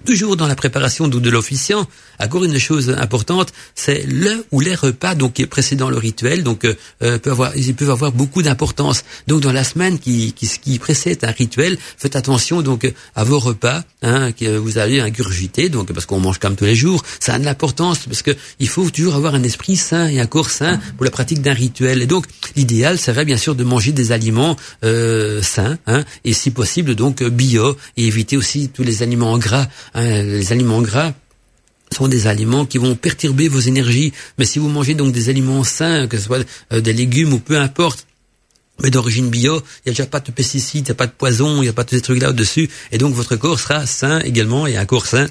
toujours dans la préparation de l'officiant, encore une chose importante, c'est le ou les repas donc précédant le rituel. Donc ils peuvent avoir beaucoup d'importance. Donc dans la semaine qui précède un rituel, faites attention donc à vos repas que vous allez ingurgiter, donc parce qu'on mange comme tous les jours. Ça a de l'importance, parce que il faut toujours avoir un esprit sain et un corps sain pour la pratique d'un rituel. Et donc l'idéal serait bien sûr de manger des aliments sains, et si possible donc bio, et éviter aussi tous les aliments gras. Les aliments gras sont des aliments qui vont perturber vos énergies. Mais si vous mangez donc des aliments sains, que ce soit des légumes ou peu importe, mais d'origine bio, il n'y a déjà pas de pesticides, il n'y a pas de poison, il n'y a pas tous ces trucs-là au-dessus. Et donc votre corps sera sain également, et un corps sain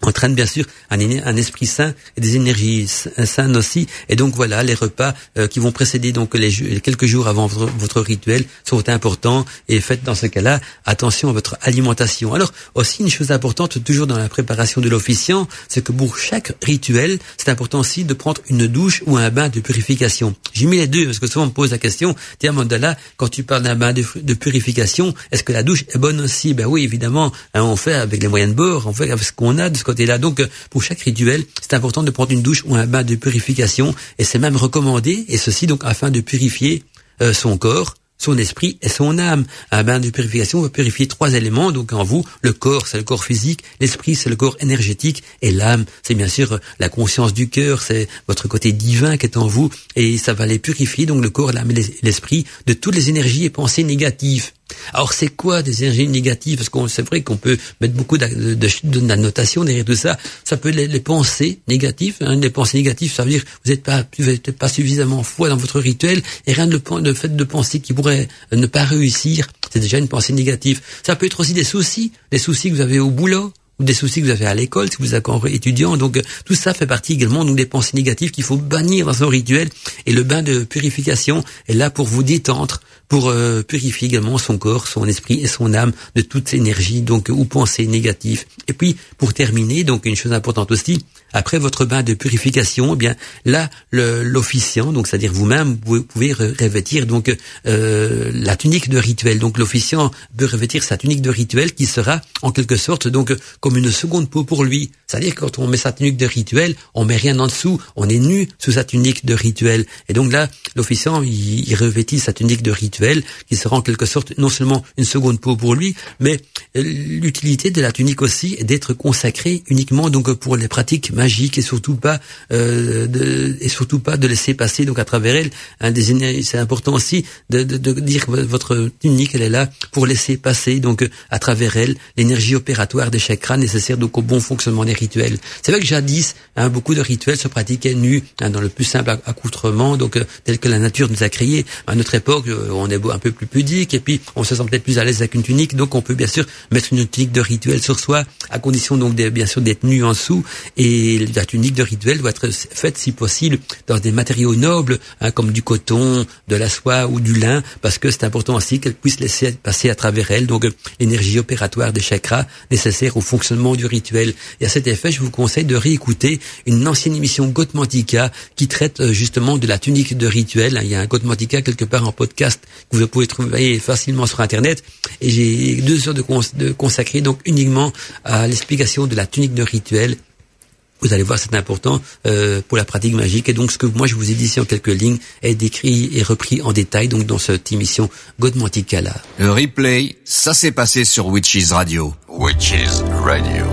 entraîne bien sûr un esprit sain et des énergies saines aussi. Et donc voilà, les repas qui vont précéder donc les quelques jours avant votre rituel sont importants, et faites dans ce cas-là attention à votre alimentation. Alors aussi une chose importante toujours dans la préparation de l'officiant, c'est que pour chaque rituel, c'est important aussi de prendre une douche ou un bain de purification. J'ai mis les deux parce que souvent on me pose la question: tiens Mandala, quand tu parles d'un bain de purification, est-ce que la douche est bonne aussi? Ben oui, évidemment, on fait avec les moyens de bord, on fait avec ce qu'on a de ce côté-là. Donc pour chaque rituel, c'est important de prendre une douche ou un bain de purification, et c'est même recommandé, et ceci donc afin de purifier son corps, son esprit et son âme. Un bain de purification va purifier 3 éléments, donc en vous, le corps, c'est le corps physique, l'esprit, c'est le corps énergétique, et l'âme, c'est bien sûr la conscience du cœur, c'est votre côté divin qui est en vous, et ça va les purifier, donc le corps, l'âme et l'esprit, de toutes les énergies et pensées négatives. Alors c'est quoi des énergies négatives? Parce que c'est vrai qu'on peut mettre beaucoup d'annotations derrière tout ça. Ça peut être les pensées négatives. Les pensées négatives, ça veut dire vous n'êtes pas suffisamment foi dans votre rituel, et rien de fait de penser qui pourrait ne pas réussir, c'est déjà une pensée négative. Ça peut être aussi des soucis que vous avez au boulot, ou des soucis que vous avez à l'école si vous êtes encore étudiant. Donc tout ça fait partie également donc des pensées négatives qu'il faut bannir dans son rituel. Et le bain de purification est là pour vous détendre, pour purifier également son corps, son esprit et son âme de toute énergie donc ou pensées négatives. Et puis pour terminer, donc une chose importante aussi, après votre bain de purification, eh bien là l'officiant, donc c'est-à-dire vous-même, vous pouvez revêtir donc la tunique de rituel. Donc l'officiant peut revêtir sa tunique de rituel qui sera en quelque sorte donc comme une seconde peau pour lui. C'est-à-dire que quand on met sa tunique de rituel, on met rien en dessous, on est nu sous sa tunique de rituel. Et donc là, l'officiant, il revêtit sa tunique de rituel qui sera en quelque sorte non seulement une seconde peau pour lui, mais l'utilité de la tunique aussi est d'être consacrée uniquement donc pour les pratiques magiques et surtout pas de laisser passer donc à travers elle des énergies. C'est important aussi de dire que votre tunique elle est là pour laisser passer donc à travers elle l'énergie opératoire des chakras nécessaires donc au bon fonctionnement des rituels. C'est vrai que jadis beaucoup de rituels se pratiquaient nus dans le plus simple accoutrement donc tel que la nature nous a créé. À notre époque on est un peu plus pudique et puis on se sent peut-être plus à l'aise avec une tunique, donc on peut bien sûr mettre une tunique de rituel sur soi à condition donc bien sûr d'être nu en dessous. Et la tunique de rituel doit être faite si possible dans des matériaux nobles comme du coton, de la soie ou du lin, parce que c'est important aussi qu'elle puisse laisser passer à travers elle donc l'énergie opératoire des chakras nécessaire au fonctionnement du rituel. Et à cet effet, je vous conseille de réécouter une ancienne émission Gotmantika qui traite justement de la tunique de rituel. Il y a un Gotmantika quelque part en podcast que vous pouvez trouver facilement sur Internet. Et j'ai 2 heures de consacrer donc uniquement à l'explication de la tunique de rituel. Vous allez voir, c'est important pour la pratique magique. Et donc, ce que moi je vous ai dit ici en quelques lignes est décrit et repris en détail donc dans cette émission Gotmantika là.
Le replay, ça s'est passé sur Witches Radio. Witches Radio.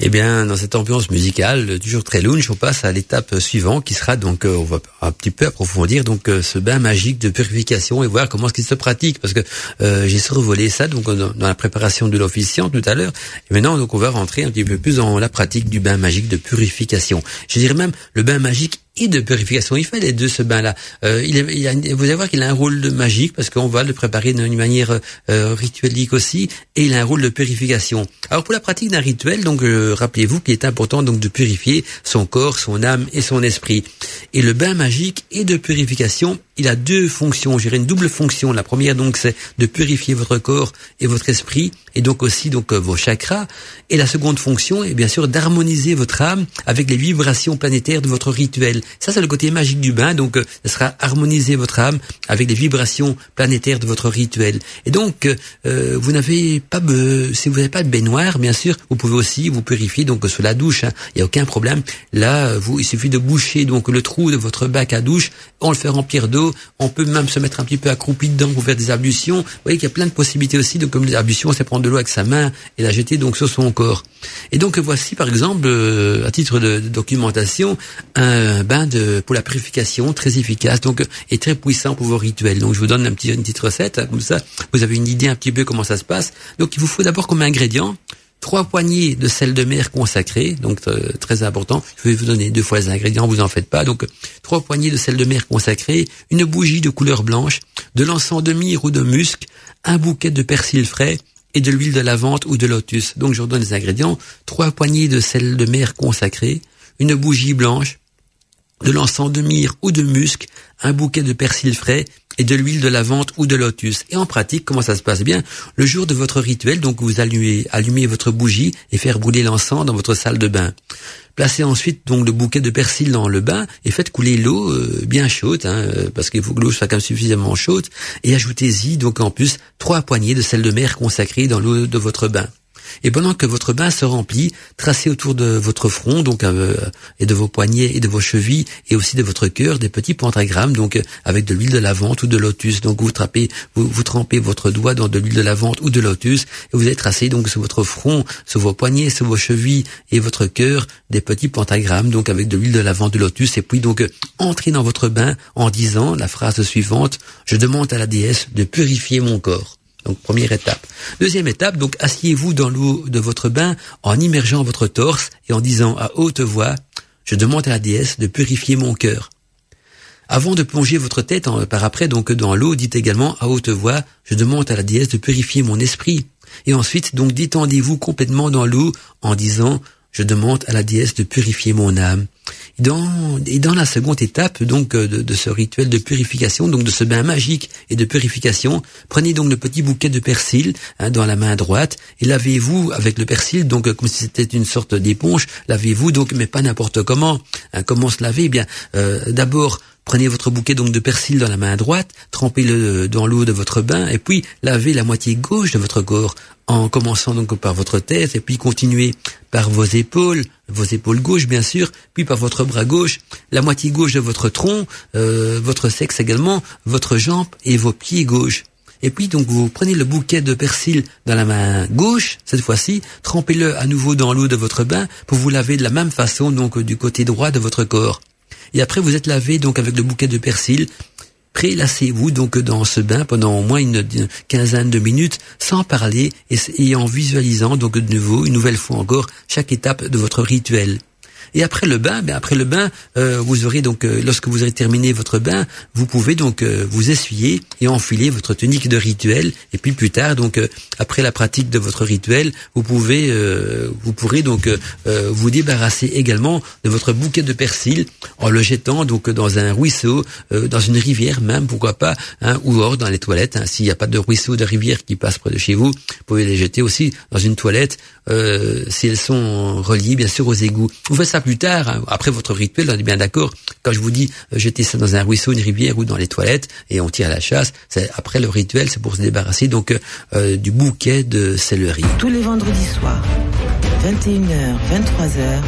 Eh bien, dans cette ambiance musicale, toujours très lounge, on passe à l'étape suivante qui sera donc, on va un petit peu approfondir donc ce bain magique de purification et voir comment est-ce qu'il se pratique, parce que j'ai survolé ça donc dans la préparation de l'officiant tout à l'heure. Et maintenant, donc on va rentrer un petit peu plus dans la pratique du bain magique de purification. Je dirais même le bain magique et de purification. Il fait les deux, ce bain-là. Vous allez voir qu'il a un rôle de magique parce qu'on va le préparer d'une manière rituelique aussi, et il a un rôle de purification. Alors pour la pratique d'un rituel, donc rappelez-vous qu'il est important donc de purifier son corps, son âme et son esprit. Et le bain magique et de purification, il a 2 fonctions, je dirais une double fonction. La première donc c'est de purifier votre corps et votre esprit, et donc aussi donc vos chakras. Et la seconde fonction est bien sûr d'harmoniser votre âme avec les vibrations planétaires de votre rituel. Ça c'est le côté magique du bain, donc ce sera harmoniser votre âme avec les vibrations planétaires de votre rituel. Et donc vous n'avez pas si vous n'avez pas de baignoire, bien sûr, vous pouvez aussi vous purifier donc sous la douche. Il y a aucun problème. Là, il suffit de boucher donc le trou de votre bac à douche, on le fait remplir d'eau. On peut même se mettre un petit peu accroupi dedans pour faire des ablutions. Vous voyez qu'il y a plein de possibilités aussi. Donc comme les ablutions, c'est prendre de l'eau avec sa main et la jeter donc sur son corps. Et donc voici par exemple, à titre de documentation, un bain pour la purification très efficace donc et très puissant pour vos rituels. Donc je vous donne une petite recette, comme ça vous avez une idée un petit peu comment ça se passe. Donc il vous faut d'abord comme ingrédient 3 poignées de sel de mer consacré, donc très important. Je vais vous donner 2 fois les ingrédients, vous en faites pas. Donc 3 poignées de sel de mer consacré, une bougie de couleur blanche, de l'encens de myrrhe ou de musc, un bouquet de persil frais et de l'huile de lavande ou de lotus. Donc je vous donne les ingrédients: 3 poignées de sel de mer consacré, une bougie blanche, de l'encens de myrrhe ou de musc, un bouquet de persil frais et de l'huile de lavande ou de lotus. Et en pratique, comment ça se passe? Bien, le jour de votre rituel, donc vous allumez votre bougie et faire brûler l'encens dans votre salle de bain. Placez ensuite donc le bouquet de persil dans le bain et faites couler l'eau bien chaude, parce qu'il faut que l'eau soit quand même suffisamment chaude, et ajoutez-y donc en plus 3 poignées de sel de mer consacré dans l'eau de votre bain. Et pendant que votre bain se remplit, tracez autour de votre front, donc et de vos poignets et de vos chevilles, et aussi de votre cœur, des petits pentagrammes, donc avec de l'huile de lavande ou de lotus. Donc vous trempez votre doigt dans de l'huile de lavande ou de lotus, et vous allez tracer donc sur votre front, sur vos poignets, sur vos chevilles et votre cœur, des petits pentagrammes, donc avec de l'huile de lavande, de lotus, et puis donc entrez dans votre bain en disant la phrase suivante: je demande à la déesse de purifier mon corps. Donc première étape. Deuxième étape, donc asseyez-vous dans l'eau de votre bain en immergeant votre torse et en disant à haute voix: je demande à la déesse de purifier mon cœur. Avant de plonger votre tête par après donc dans l'eau, dites également à haute voix: je demande à la déesse de purifier mon esprit. Et ensuite donc détendez-vous complètement dans l'eau en disant: je demande à la déesse de purifier mon âme. Et dans la seconde étape donc de ce rituel de purification, donc de ce bain magique et de purification, prenez donc le petit bouquet de persil dans la main droite et lavez-vous avec le persil, donc comme si c'était une sorte d'éponge. Lavez-vous donc, mais pas n'importe comment. Comment se laver? Eh bien, d'abord prenez votre bouquet donc de persil dans la main droite, trempez-le dans l'eau de votre bain et puis lavez la moitié gauche de votre corps en commençant donc par votre tête et puis continuez par vos épaules gauches bien sûr, puis par votre bras gauche, la moitié gauche de votre tronc, votre sexe également, votre jambe et vos pieds gauches. Et puis donc vous prenez le bouquet de persil dans la main gauche, cette fois-ci, trempez-le à nouveau dans l'eau de votre bain pour vous laver de la même façon donc du côté droit de votre corps. Et après vous êtes lavé donc avec le bouquet de persil. Prélassez-vous donc dans ce bain pendant au moins une quinzaine de minutes sans parler et en visualisant donc de nouveau, une nouvelle fois encore, chaque étape de votre rituel. Et après le bain, vous aurez donc, lorsque vous aurez terminé votre bain, vous pouvez donc vous essuyer et enfiler votre tunique de rituel. Et puis plus tard, donc après la pratique de votre rituel, vous pourrez donc vous débarrasser également de votre bouquet de persil en le jetant donc dans un ruisseau, dans une rivière même, pourquoi pas, ou hors dans les toilettes. S'il n'y a pas de ruisseau, de rivière qui passe près de chez vous, vous pouvez les jeter aussi dans une toilette si elles sont reliées bien sûr aux égouts. Vous faites ça plus tard, après votre rituel, on est bien d'accord. Quand je vous dis jeter ça dans un ruisseau, une rivière ou dans les toilettes et on tire à la chasse, c'est après le rituel, c'est pour se débarrasser donc du bouquet de céleri.
Tous les vendredis soirs, 21h, 23h,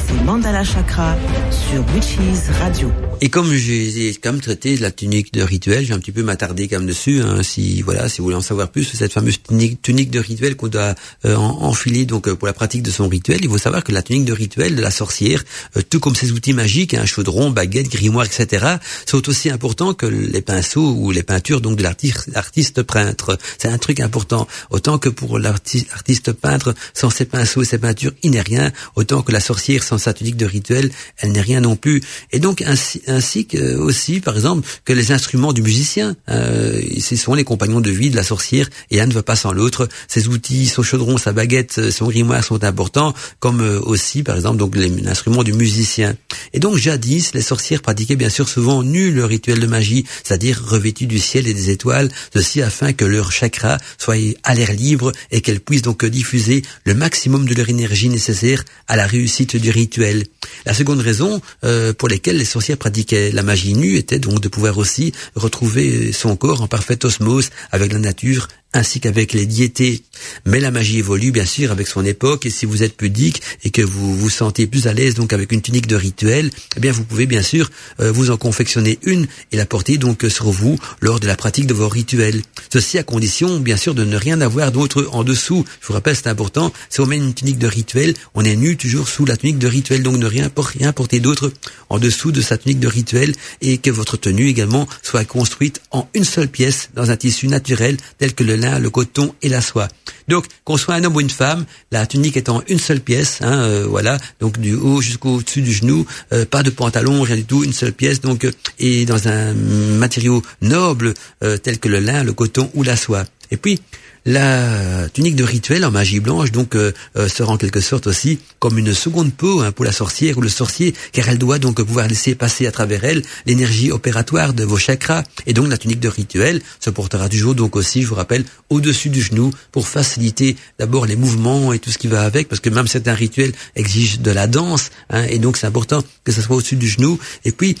c'est Mandala Chakra sur Witches Radio.
Et comme j'ai quand même traité de la tunique de rituel, j'ai un petit peu m'attarder quand même dessus. Si vous voulez en savoir plus sur cette fameuse tunique de rituel qu'on doit enfiler donc pour la pratique de son rituel, il faut savoir que la tunique de rituel de la sorcière, tout comme ses outils magiques, chaudron, baguette, grimoire, etc., sont aussi importants que les pinceaux ou les peintures donc de l'artiste peintre. C'est un truc important. Autant que pour l'artiste peintre, sans ses pinceaux et ses peintures, il n'est rien. Autant que la sorcière sans sa tunique de rituel, elle n'est rien non plus. Et donc ainsi que aussi, par exemple, que les instruments du musicien. Ce sont les compagnons de vie de la sorcière et un ne va pas sans l'autre. Ses outils, son chaudron, sa baguette, son grimoire sont importants, comme aussi, par exemple, donc les instruments du musicien. Et donc, jadis, les sorcières pratiquaient bien sûr souvent nues le rituel de magie, c'est-à-dire revêtues du ciel et des étoiles, ceci afin que leur chakra soit à l'air libre et qu'elles puissent donc diffuser le maximum de leur énergie nécessaire à la réussite du rituel. La seconde raison pour laquelle les sorcières pratiquaient la magie nue était donc de pouvoir aussi retrouver son corps en parfaite osmose avec la nature ainsi qu'avec les diétés. Mais la magie évolue bien sûr avec son époque et si vous êtes pudique et que vous vous sentez plus à l'aise donc avec une tunique de rituel, eh bien vous pouvez bien sûr vous en confectionner une et la porter donc sur vous lors de la pratique de vos rituels. Ceci à condition bien sûr de ne rien avoir d'autre en dessous. Je vous rappelle, c'est important, si on met une tunique de rituel, on est nu toujours sous la tunique de rituel, donc ne rien porter d'autre en dessous de sa tunique de rituel et que votre tenue également soit construite en une seule pièce dans un tissu naturel tel que le lin, le coton et la soie. Donc, qu'on soit un homme ou une femme, la tunique est en une seule pièce, voilà, donc du haut jusqu'au-dessus du genou, pas de pantalon, rien du tout, une seule pièce, donc, et dans un matériau noble, tel que le lin, le coton ou la soie. Et puis, la tunique de rituel en magie blanche donc sera en quelque sorte aussi comme une seconde peau pour la sorcière ou le sorcier, car elle doit donc pouvoir laisser passer à travers elle l'énergie opératoire de vos chakras. Et donc la tunique de rituel se portera toujours donc aussi, je vous rappelle, au-dessus du genou pour faciliter d'abord les mouvements et tout ce qui va avec, parce que même certains rituels exigent de la danse, et donc c'est important que ça soit au-dessus du genou. Et puis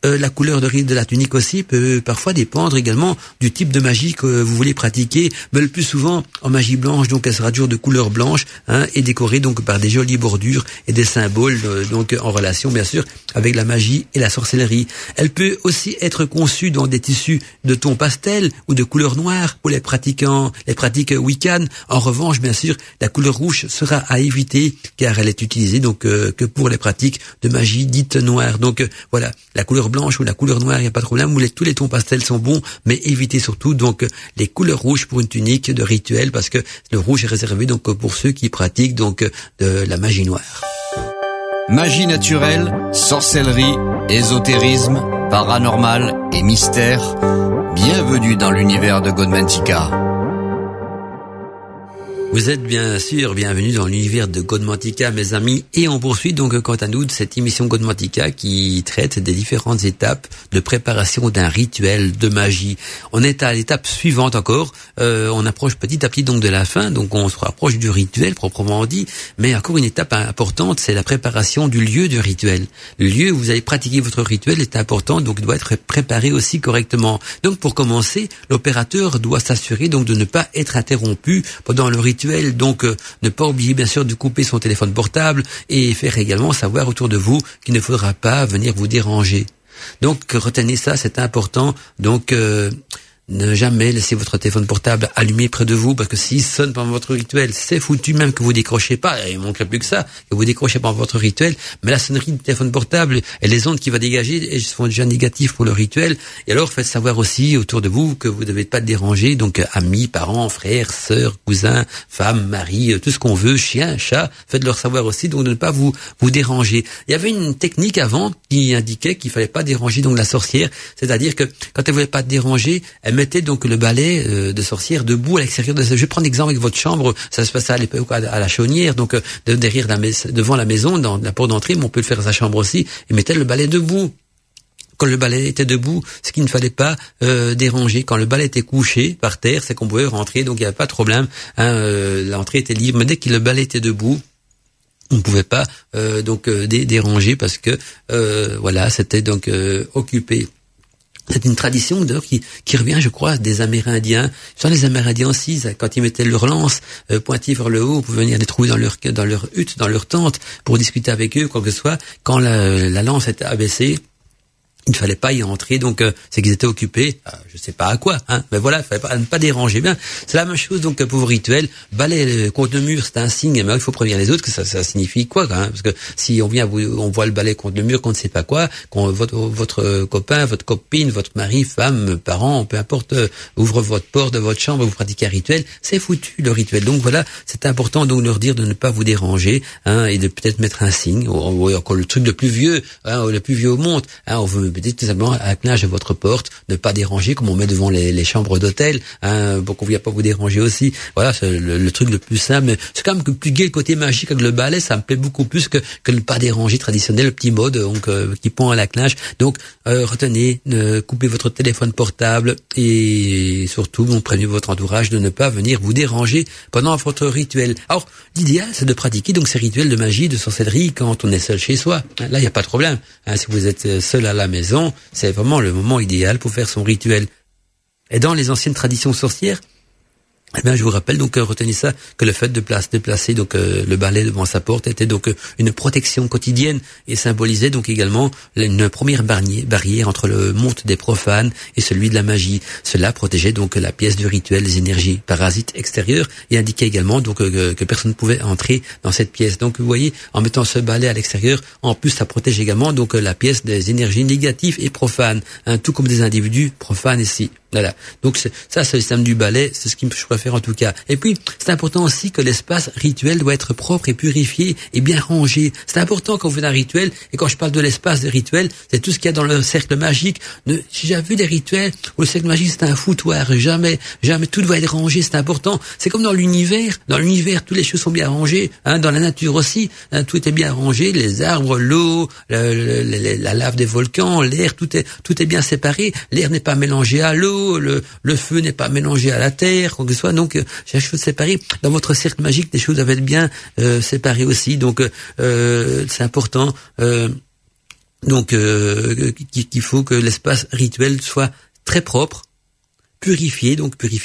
La couleur de la tunique aussi peut parfois dépendre également du type de magie que vous voulez pratiquer. Mais le plus souvent en magie blanche, donc elle sera toujours de couleur blanche, et décorée donc par des jolies bordures et des symboles, donc en relation bien sûr avec la magie et la sorcellerie. Elle peut aussi être conçue dans des tissus de ton pastel ou de couleur noire pour les pratiques Wiccan. En revanche, bien sûr, la couleur rouge sera à éviter car elle est utilisée donc que pour les pratiques de magie dite noire. Donc voilà, la couleur blanche ou la couleur noire, il n'y a pas de problème. Tous les tons pastels sont bons, mais évitez surtout donc les couleurs rouges pour une tunique de rituel, parce que le rouge est réservé donc pour ceux qui pratiquent donc de la magie noire.
Magie naturelle, sorcellerie, ésotérisme, paranormal et mystère. Bienvenue dans l'univers de Godmantica.
Vous êtes bien sûr bienvenus dans l'univers de Godmantica, mes amis, et on poursuit donc quant à nous de cette émission Godmantica qui traite des différentes étapes de préparation d'un rituel de magie. On est à l'étape suivante encore, on approche petit à petit donc de la fin, donc on se rapproche du rituel proprement dit, mais encore une étape importante, c'est la préparation du lieu du rituel. Le lieu où vous allez pratiquer votre rituel est important, donc doit être préparé aussi correctement. Donc pour commencer, l'opérateur doit s'assurer donc de ne pas être interrompu pendant le rituel. Donc ne pas oublier bien sûr de couper son téléphone portable et faire également savoir autour de vous qu'il ne faudra pas venir vous déranger. Donc retenez ça, c'est important. Donc ne jamais laisser votre téléphone portable allumé près de vous, parce que s'il sonne pendant votre rituel, c'est foutu, même que vous décrochez pas, il manquerait plus que ça, que vous décrochez pendant votre rituel, mais la sonnerie du téléphone portable et les ondes qu'il va dégager sont déjà négatives pour le rituel. Et alors faites savoir aussi autour de vous que vous ne devez pas déranger, donc amis, parents, frères, sœurs, cousins, femmes, maris, tout ce qu'on veut, chiens, chats, faites-leur savoir aussi donc de ne pas vous déranger. Il y avait une technique avant qui indiquait qu'il fallait pas déranger donc la sorcière, c'est-à-dire que quand elle voulait pas déranger, elle mettait donc le balai de sorcière debout à l'extérieur de. Je vais prendre l'exemple avec votre chambre. Ça se passait à l'époque à la chaumière, donc derrière devant la maison, dans la porte d'entrée, mais on peut le faire à sa chambre aussi. Et mettait le balai debout. Quand le balai était debout, c'est qu'il ne fallait pas déranger. Quand le balai était couché par terre, c'est qu'on pouvait rentrer, donc il n'y avait pas de problème. L'entrée était libre. Mais dès que le balai était debout, on ne pouvait pas déranger, parce que voilà, c'était donc occupé. C'est une tradition d'ailleurs qui revient, je crois, des Amérindiens. Ce sont les Amérindiens aussi, quand ils mettaient leur lance pointée vers le haut, vous pouvez venir les trouver dans leur hutte, dans leur tente, pour discuter avec eux, quoi que ce soit. Quand la lance était abaissée, il ne fallait pas y entrer, donc c'est qu'ils étaient occupés, je sais pas à quoi, mais voilà, il fallait pas, ne pas déranger. Bien, c'est la même chose donc pour vos rituels. Balai contre le mur, c'est un signe, mais il faut prévenir les autres que ça signifie quoi, quand même, parce que si on voit le balai contre le mur, qu'on ne sait pas quoi, quand votre copain, votre copine, votre mari, femme, parent, peu importe, ouvre votre porte de votre chambre, vous pratiquez un rituel, c'est foutu le rituel. Donc voilà, c'est important donc de leur dire de ne pas vous déranger, et de peut-être mettre un signe, ou encore le truc le plus vieux au monde, on veut peut-être tout simplement à l'âge de votre porte, ne pas déranger, comme on met devant les chambres d'hôtel, pour qu'on ne vienne pas vous déranger aussi. Voilà, c'est le truc le plus simple. Mais c'est quand même plus gai le côté magique avec le balai, ça me plaît beaucoup plus que ne pas déranger traditionnel, le petit mode donc qui pend à la clinche. Donc retenez, coupez votre téléphone portable et surtout prévenez votre entourage de ne pas venir vous déranger pendant votre rituel. Alors l'idéal, c'est de pratiquer donc ces rituels de magie, de sorcellerie quand on est seul chez soi. Là, il n'y a pas de problème. Si vous êtes seul à la maison, c'est vraiment le moment idéal pour faire son rituel. Et dans les anciennes traditions sorcières, eh bien, je vous rappelle donc, retenez ça, que le fait de placer donc le balai devant sa porte était donc une protection quotidienne et symbolisait donc également une première barrière entre le monde des profanes et celui de la magie. Cela protégeait donc la pièce du rituel des énergies parasites extérieures et indiquait également donc que personne ne pouvait entrer dans cette pièce. Donc vous voyez, en mettant ce balai à l'extérieur, en plus ça protège également donc la pièce des énergies négatives et profanes, tout comme des individus profanes ici. Voilà. Donc ça, c'est le système du balai, c'est ce que je préfère en tout cas. Et puis, c'est important aussi que l'espace rituel doit être propre et purifié et bien rangé. C'est important quand vous faites un rituel, et quand je parle de l'espace de rituel, c'est tout ce qu'il y a dans le cercle magique. J'ai déjà vu des rituels où le cercle magique c'est un foutoir, jamais tout doit être rangé, c'est important. C'est comme dans l'univers, toutes les choses sont bien rangées, dans la nature aussi, tout est bien rangé, les arbres, l'eau, la lave des volcans, l'air, tout est bien séparé, l'air n'est pas mélangé à l'eau, le feu n'est pas mélangé à la terre, quoi que ce soit. Donc, chaque chose séparée. Dans votre cercle magique, des choses doivent être bien séparées aussi. Donc, c'est important. Donc qu'il faut que l'espace rituel soit très propre, purifié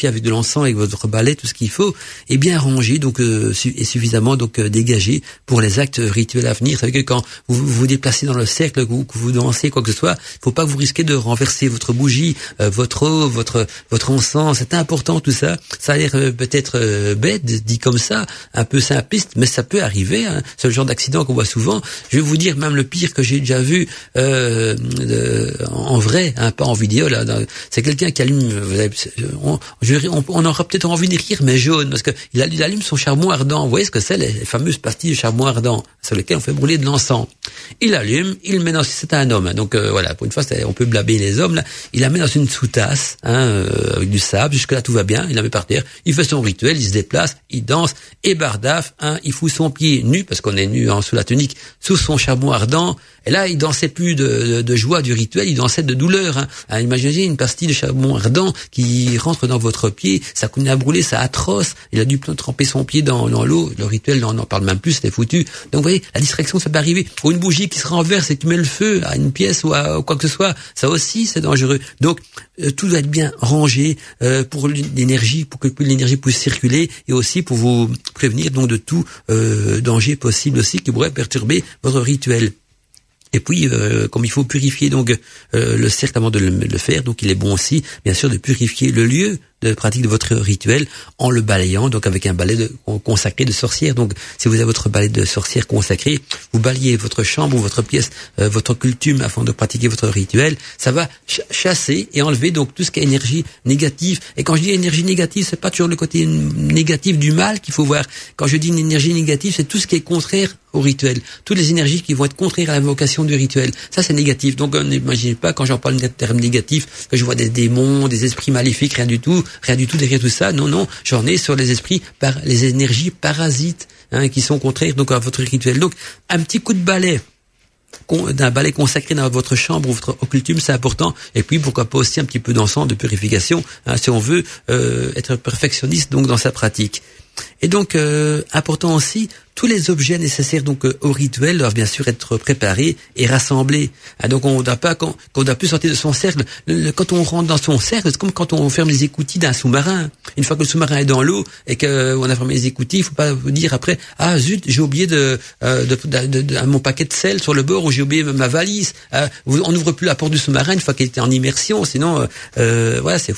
avec de l'encens, avec votre balai, tout ce qu'il faut, et bien rangé, donc et suffisamment dégagé pour les actes rituels à venir. Vous savez que quand vous vous déplacez dans le cercle, que vous dansez, quoi que ce soit, il faut pas que vous risquez de renverser votre bougie, votre eau, votre encens. C'est important tout ça. Ça a l'air peut-être bête, dit comme ça, un peu simpliste, mais ça peut arriver. Hein. C'est le genre d'accident qu'on voit souvent. Je vais vous dire même le pire que j'ai déjà vu en vrai, hein, pas en vidéo. Là, c'est quelqu'un qui allume. On aura peut-être envie de rire, mais jaune, parce que il allume son charbon ardent. Vous voyez ce que c'est, les fameuses pastilles de charbon ardent sur lesquelles on fait brûler de l'encens. Il allume, il met dans, c'est un homme, hein, donc voilà, pour une fois, on peut blâmer les hommes. Là, il la met dans une sous-tasse, avec du sable. Jusque là, tout va bien. Il la met par terre. Il fait son rituel, il se déplace, il danse et bardaf. Il fout son pied nu, parce qu'on est nu sous la tunique, sous son charbon ardent. Et là, il dansait plus de joie du rituel, il dansait de douleur. Hein. Imaginez une pastille de charbon ardent qui rentre dans votre pied, ça continue à brûler, c'est atroce. Il a dû tremper son pied dans l'eau. Le rituel, on n'en parle même plus, c'était foutu. Donc vous voyez, la distraction, ça peut arriver. Ou une bougie qui se renverse et qui met le feu à une pièce ou à quoi que ce soit, ça aussi, c'est dangereux. Donc tout doit être bien rangé pour l'énergie, pour que l'énergie puisse circuler, et aussi pour vous prévenir donc de tout danger possible aussi qui pourrait perturber votre rituel. Et puis, comme il faut purifier donc le cercle avant de le faire, donc il est bon aussi, bien sûr, de purifier le lieu de pratique de votre rituel en le balayant, donc avec un balai consacré de sorcière. Donc, si vous avez votre balai de sorcière consacré, vous balayez votre chambre ou votre pièce, votre cultume afin de pratiquer votre rituel. Ça va chasser et enlever donc tout ce qui est énergie négative. Et quand je dis énergie négative, c'est pas toujours le côté négatif du mal qu'il faut voir. Quand je dis une énergie négative, c'est tout ce qui est contraire au rituel. Toutes les énergies qui vont être contraires à l'invocation du rituel. Ça, c'est négatif. Donc, n'imaginez pas, quand j'en parle de termes négatifs, que je vois des démons, des esprits maléfiques, rien du tout derrière tout ça. Non, j'en ai sur les esprits par les énergies parasites, qui sont contraires donc à votre rituel. Donc, un petit coup de balai, d'un balai consacré dans votre chambre ou votre occultum, c'est important. Et puis, pourquoi pas aussi un petit peu d'encens, de purification, si on veut être perfectionniste donc dans sa pratique. Et donc, important aussi, tous les objets nécessaires donc au rituel doivent bien sûr être préparés et rassemblés. Donc on doit plus sortir de son cercle. Quand on rentre dans son cercle, c'est comme quand on ferme les écoutilles d'un sous-marin. Une fois que le sous-marin est dans l'eau et qu'on a fermé les écoutilles, il faut pas vous dire après zut, j'ai oublié de mon paquet de sel sur le bord, ou j'ai oublié ma valise. On n'ouvre plus la porte du sous-marin une fois qu'il était en immersion, sinon voilà, c'est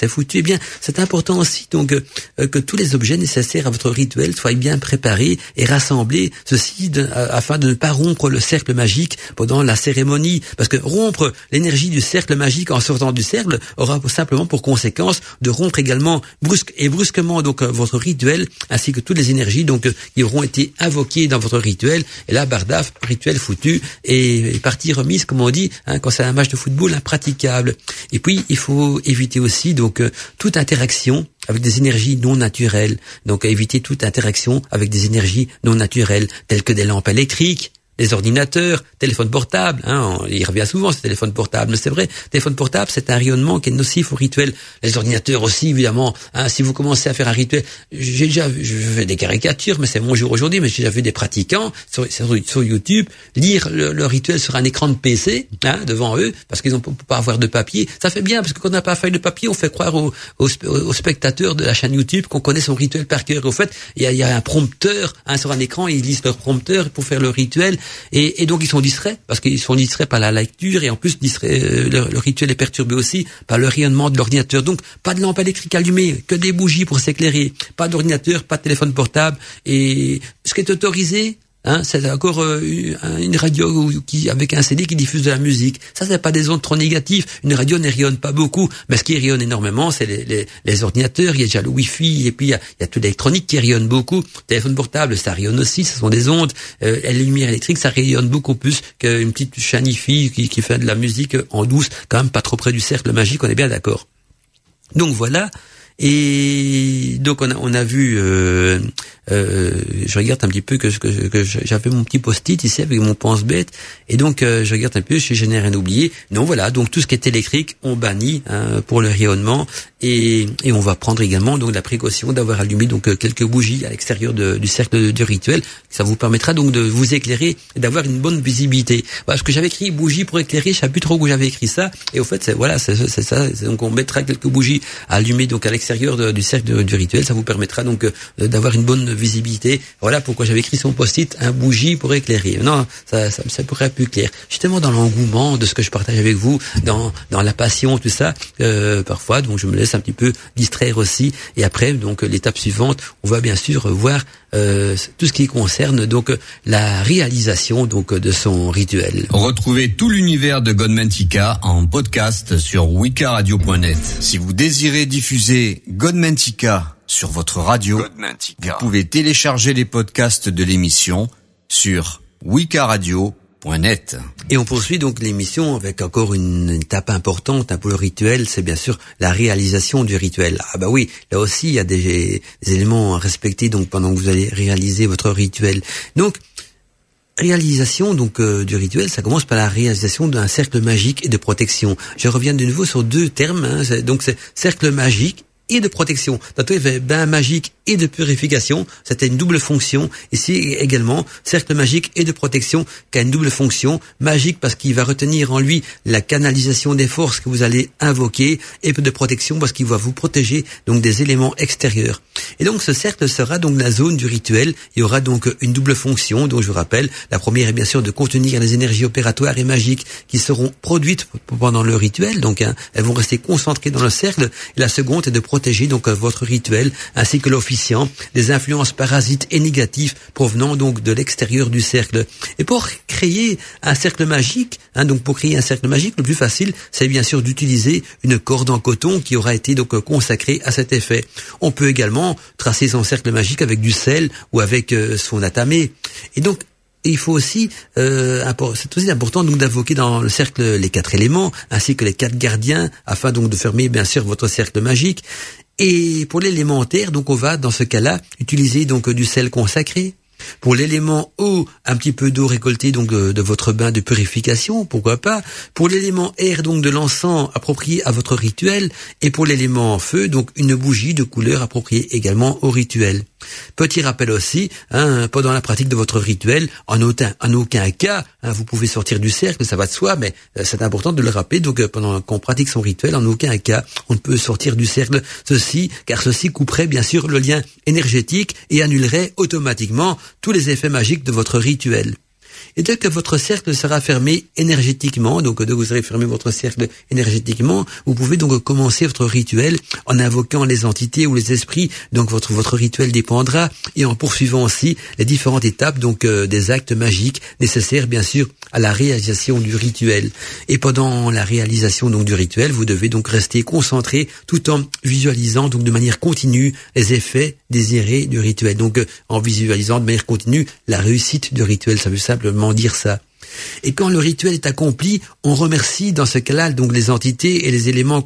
foutu. Eh bien, c'est important aussi donc que tous les objets nécessaires à votre rituel soient bien préparés et rassembler ceci afin de ne pas rompre le cercle magique pendant la cérémonie, parce que rompre l'énergie du cercle magique en sortant du cercle aura simplement pour conséquence de rompre également brusquement donc votre rituel, ainsi que toutes les énergies donc qui auront été invoquées dans votre rituel. Et là, bardaf, rituel foutu et partie remise, comme on dit, quand c'est un match de football impraticable. Et puis il faut éviter aussi donc toute interaction avec des énergies non naturelles. Donc, éviter toute interaction avec des énergies non naturelles, telles que des lampes électriques, des ordinateurs, téléphones portables. Il revient souvent, ce téléphone portable. Mais c'est vrai, téléphone portable, c'est un rayonnement qui est nocif au rituel. Les ordinateurs aussi, évidemment. Si vous commencez à faire un rituel, je fais des caricatures, mais c'est mon jour aujourd'hui, mais j'ai déjà vu des pratiquants sur YouTube lire le rituel sur un écran de PC, devant eux, parce qu'ils n'ont pas avoir de papier. Ça fait bien, parce que quand on n'a pas feuille de papier, on fait croire aux spectateurs de la chaîne YouTube qu'on connaît son rituel par cœur. Au fait, il y a un prompteur, sur un écran, ils lisent leur prompteur pour faire le rituel. Et donc ils sont distraits, parce qu'ils sont distraits par la lecture, et en plus le rituel est perturbé aussi par le rayonnement de l'ordinateur. Donc pas de lampe électrique allumée, que des bougies pour s'éclairer, pas d'ordinateur, pas de téléphone portable. Et ce qui est autorisé, c'est encore une radio avec un CD qui diffuse de la musique. Ça, c'est pas des ondes trop négatives. Une radio ne rayonne pas beaucoup, mais ce qui rayonne énormément, c'est les ordinateurs. Il y a déjà le Wi-Fi, et puis il y a tout l'électronique qui rayonne beaucoup. Téléphone portable, ça rayonne aussi. Ce sont des ondes. Les lumières électriques, ça rayonne beaucoup plus qu'une petite chaîne Wi-Fi qui fait de la musique en douce, quand même pas trop près du cercle magique. On est bien d'accord. Donc voilà. Et donc on a vu, je regarde un petit peu que j'avais mon petit post-it ici avec mon pense-bête, et donc je regarde un peu si je n'ai rien oublié. Non, voilà, donc tout ce qui est électrique, on bannit pour le rayonnement, et on va prendre également donc la précaution d'avoir allumé donc quelques bougies à l'extérieur du cercle du rituel. Ça vous permettra donc de vous éclairer et d'avoir une bonne visibilité. Parce que j'avais écrit bougie pour éclairer, je sais plus trop où j'avais écrit ça, et au fait c'est ça. Donc on mettra quelques bougies allumées donc à l'extérieur du cercle du rituel. Ça vous permettra donc d'avoir une bonne visibilité. Voilà pourquoi j'avais écrit son post-it, un bougie pour éclairer. Non, ça pourrait être plus clair. Justement dans l'engouement de ce que je partage avec vous, dans la passion, tout ça, parfois donc je me laisse un petit peu distraire aussi. Et après donc l'étape suivante, on va bien sûr voir tout ce qui concerne donc la réalisation donc de son rituel.
Retrouvez tout l'univers de Godmantica en podcast sur wicaradio.net. Si vous désirez diffuser Godmantica sur votre radio, vous pouvez télécharger les podcasts de l'émission sur wicaradio.net.
Et on poursuit donc l'émission avec encore une étape importante pour le rituel, c'est bien sûr la réalisation du rituel. Ah bah oui, là aussi il y a des éléments à respecter donc pendant que vous allez réaliser votre rituel. Donc réalisation donc du rituel, ça commence par la réalisation d'un cercle magique et de protection. Je reviens de nouveau sur deux termes, donc c'est cercle magique et de protection. Tantôt, il y avait bain magique et de purification. C'était une double fonction. Ici également, cercle magique et de protection qui a une double fonction. Magique parce qu'il va retenir en lui la canalisation des forces que vous allez invoquer, et de protection parce qu'il va vous protéger donc des éléments extérieurs. Et donc ce cercle sera donc la zone du rituel. Il y aura donc une double fonction. Donc je vous rappelle, la première est bien sûr de contenir les énergies opératoires et magiques qui seront produites pendant le rituel. Donc elles vont rester concentrées dans le cercle. Et la seconde est de protéger donc votre rituel ainsi que l'officiant des influences parasites et négatives provenant donc de l'extérieur du cercle. Et pour créer un cercle magique, donc pour créer un cercle magique, le plus facile, c'est bien sûr d'utiliser une corde en coton qui aura été donc consacrée à cet effet. On peut également tracer son cercle magique avec du sel ou avec son atamé. Et donc il faut aussi, c'est aussi important donc d'invoquer dans le cercle les 4 éléments ainsi que les 4 gardiens afin donc de fermer bien sûr votre cercle magique. Et pour l'élémentaire, donc on va dans ce cas-là utiliser donc du sel consacré. Pour l'élément eau, un petit peu d'eau récoltée donc de votre bain de purification, pourquoi pas. Pour l'élément air, donc de l'encens approprié à votre rituel. Et pour l'élément feu, donc une bougie de couleur appropriée également au rituel. Petit rappel aussi, pendant la pratique de votre rituel, en aucun cas, vous pouvez sortir du cercle, ça va de soi, mais c'est important de le rappeler. Donc pendant qu'on pratique son rituel, en aucun cas, on ne peut sortir du cercle. Car ceci couperait bien sûr le lien énergétique et annulerait automatiquement tous les effets magiques de votre rituel. Et dès que votre cercle sera fermé énergétiquement, donc dès que vous aurez fermé votre cercle énergétiquement, vous pouvez donc commencer votre rituel en invoquant les entités ou les esprits, donc votre rituel dépendra, et en poursuivant aussi les différentes étapes donc des actes magiques nécessaires bien sûr à la réalisation du rituel. Et pendant la réalisation donc du rituel, vous devez donc rester concentré tout en visualisant donc de manière continue les effets désirés du rituel. Donc en visualisant de manière continue la réussite du rituel, ça veut simplement dire ça. Et quand le rituel est accompli, on remercie dans ce cas-là donc les entités et les éléments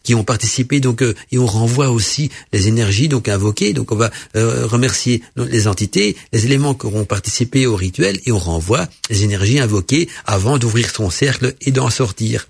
qui ont participé donc et on renvoie aussi les énergies donc invoquées. Donc on va remercier les entités, les éléments qui auront participé au rituel et on renvoie les énergies invoquées avant d'ouvrir son cercle et d'en sortir.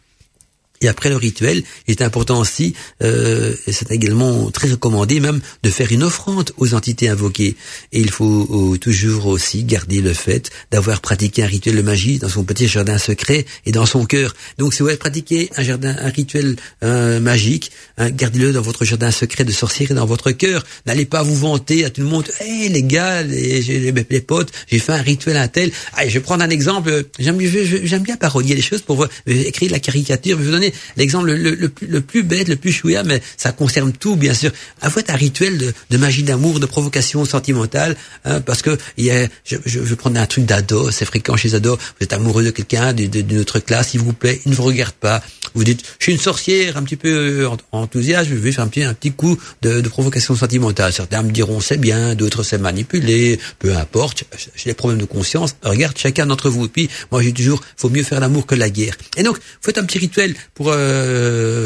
Et après le rituel, il est important aussi, et c'est également très recommandé même, de faire une offrande aux entités invoquées. Et il faut toujours aussi garder le fait d'avoir pratiqué un rituel de magie dans son petit jardin secret et dans son cœur. Donc si vous avez pratiqué un rituel magique, gardez-le dans votre jardin secret de sorcière et dans votre cœur. N'allez pas vous vanter à tout le monde. Hey, les gars, les potes, j'ai fait un rituel à tel. Allez, je vais prendre un exemple. J'aime bien parodier les choses pour écrire la caricature. Je vais vous donner l'exemple le plus bête, le plus chouïa, mais ça concerne tout, bien sûr. Avouez un rituel de magie d'amour, de provocation sentimentale, parce que je vais prendre un truc d'ado, c'est fréquent chez les ados. Vous êtes amoureux de quelqu'un d'une autre classe, s'il vous plaît, il ne vous regarde pas. Vous dites, je suis une sorcière, un petit peu enthousiaste, je vais faire un petit coup de provocation sentimentale. Certains me diront c'est bien, d'autres c'est manipulé, peu importe. J'ai des problèmes de conscience. Regarde chacun d'entre vous. Et puis moi j'ai toujours, faut mieux faire l'amour que la guerre. Et donc faites un petit rituel pour pour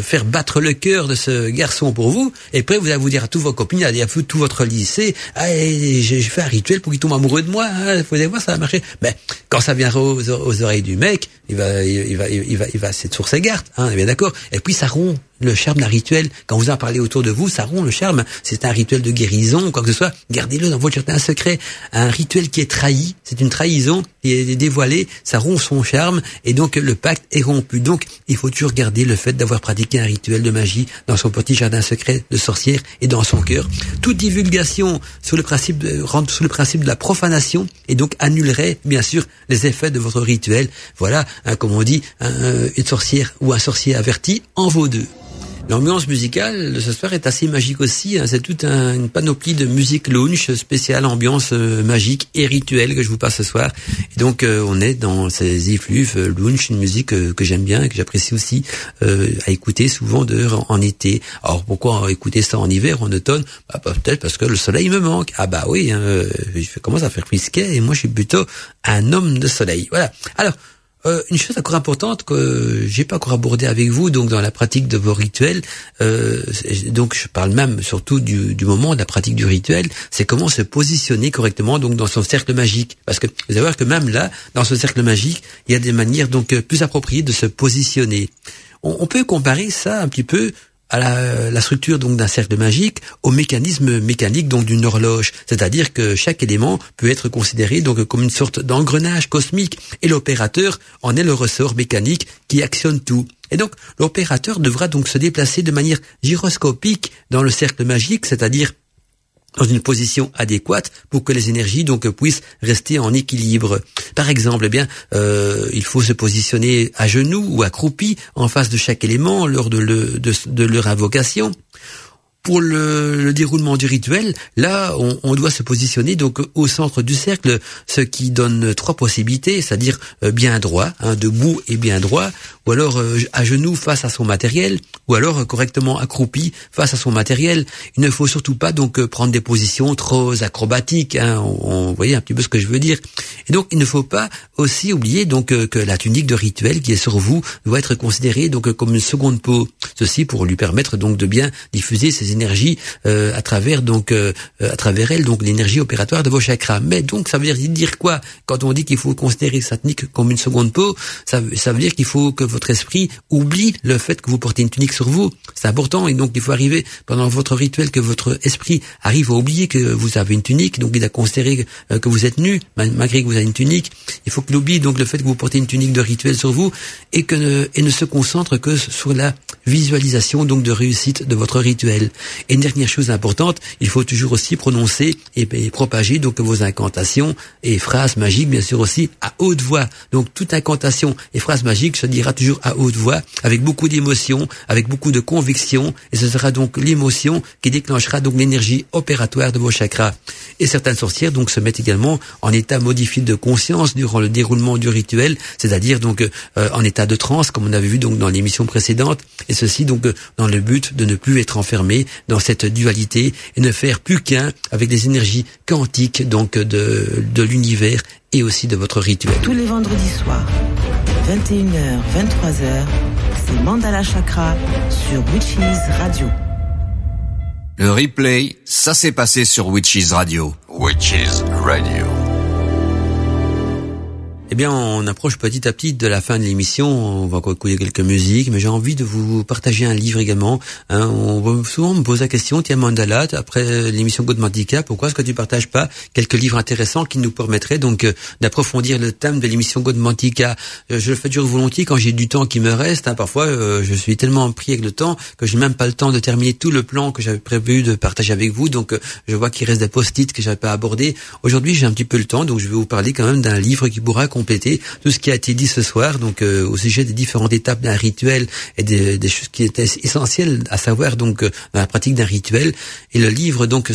faire battre le cœur de ce garçon pour vous. Et après, vous allez vous dire à tous vos copines, à tout votre lycée, j'ai fait un rituel pour qu'il tombe amoureux de moi. Vous allez voir, ça va marcher. Mais quand ça viendra aux oreilles du mec, il va c'est sur ses gardes. On est bien d'accord. Et puis ça rompt le charme d'un rituel. Quand vous en parlez autour de vous, ça rompt le charme. C'est un rituel de guérison, quoi que ce soit. Gardez-le dans votre jardin secret. Un rituel qui est trahi, c'est une trahison qui est dévoilée. Ça rompt son charme et donc le pacte est rompu. Donc il faut toujours garder le fait d'avoir pratiqué un rituel de magie dans son petit jardin secret de sorcière et dans son cœur. Toute divulgation rentre sous le principe de la profanation et donc annulerait bien sûr les effets de votre rituel. Voilà, comme on dit, une sorcière ou un sorcier averti en vaut deux. L'ambiance musicale de ce soir est assez magique aussi. C'est toute une panoplie de musique lounge spéciale, ambiance magique et rituelle que je vous passe ce soir. Et donc on est dans ces effluves lounge, une musique que j'aime bien et que j'apprécie aussi à écouter souvent en été. Alors pourquoi écouter ça en hiver, en automne? Peut-être parce que le soleil me manque. Oui, je commence à faire frisquet et moi je suis plutôt un homme de soleil. Voilà. Alors une chose encore importante que j'ai pas encore abordée avec vous, donc dans la pratique de vos rituels, donc je parle même surtout du moment de la pratique du rituel, c'est comment se positionner correctement donc dans son cercle magique. Parce que vous allez voir que même là, dans ce cercle magique, il y a des manières donc plus appropriées de se positionner. On peut comparer ça un petit peu à la structure donc d'un cercle magique au mécanisme mécanique donc d'une horloge, c'est-à-dire que chaque élément peut être considéré donc comme une sorte d'engrenage cosmique et l'opérateur en est le ressort mécanique qui actionne tout. Et donc l'opérateur devra donc se déplacer de manière gyroscopique dans le cercle magique, c'est-à-dire dans une position adéquate pour que les énergies donc puissent rester en équilibre. Par exemple, il faut se positionner à genoux ou accroupi en face de chaque élément lors de leur invocation. Pour le déroulement du rituel, là, on doit se positionner donc au centre du cercle, ce qui donne 3 possibilités, c'est-à-dire bien droit, debout et bien droit, ou alors à genoux face à son matériel, ou alors correctement accroupi face à son matériel. Il ne faut surtout pas donc prendre des positions trop acrobatiques. On voyez un petit peu ce que je veux dire. Et donc, il ne faut pas aussi oublier donc que la tunique de rituel qui est sur vous doit être considérée donc comme une seconde peau. Ceci pour lui permettre donc de bien diffuser ses énergie à travers elle donc l'énergie opératoire de vos chakras. Mais donc ça veut dire quoi quand on dit qu'il faut considérer sa tunique comme une seconde peau? Ça veut dire qu'il faut que votre esprit oublie le fait que vous portez une tunique sur vous. C'est important et donc il faut arriver pendant votre rituel que votre esprit arrive à oublier que vous avez une tunique, donc il a considéré que vous êtes nu malgré que vous avez une tunique. Il faut qu'il oublie donc le fait que vous portez une tunique de rituel sur vous et ne se concentre que sur la visualisation donc de réussite de votre rituel. Et une dernière chose importante, il faut toujours aussi prononcer et propager donc vos incantations et phrases magiques, bien sûr aussi à haute voix. Donc toute incantation et phrase magique se dira toujours à haute voix, avec beaucoup d'émotion, avec beaucoup de conviction, et ce sera donc l'émotion qui déclenchera donc l'énergie opératoire de vos chakras. Et certaines sorcières donc se mettent également en état modifié de conscience durant le déroulement du rituel, c'est-à-dire donc en état de transe, comme on avait vu donc dans l'émission précédente, et ceci donc dans le but de ne plus être enfermé dans cette dualité et ne faire plus qu'un avec les énergies quantiques donc de l'univers et aussi de votre rituel.
Tous les vendredis soirs, 21h, 23h, c'est Mandala Chakra sur Witches Radio.
Le replay, ça s'est passé sur Witches Radio. Witches Radio.
Eh bien, on approche petit à petit de la fin de l'émission. On va encore écouter quelques musiques, mais j'ai envie de vous partager un livre également. On va souvent me poser la question, tiens Mandala, après l'émission Godmantica, pourquoi est-ce que tu partages pas quelques livres intéressants qui nous permettraient donc d'approfondir le thème de l'émission Godmantica? Je le fais toujours volontiers quand j'ai du temps qui me reste. Parfois, je suis tellement pris avec le temps que j'ai même pas le temps de terminer tout le plan que j'avais prévu de partager avec vous. Donc, je vois qu'il reste des post-it que j'avais pas abordés. Aujourd'hui, j'ai un petit peu le temps, donc je vais vous parler quand même d'un livre qui pourra compléter tout ce qui a été dit ce soir, donc au sujet des différentes étapes d'un rituel et des choses qui étaient essentielles à savoir donc dans la pratique d'un rituel. Et le livre donc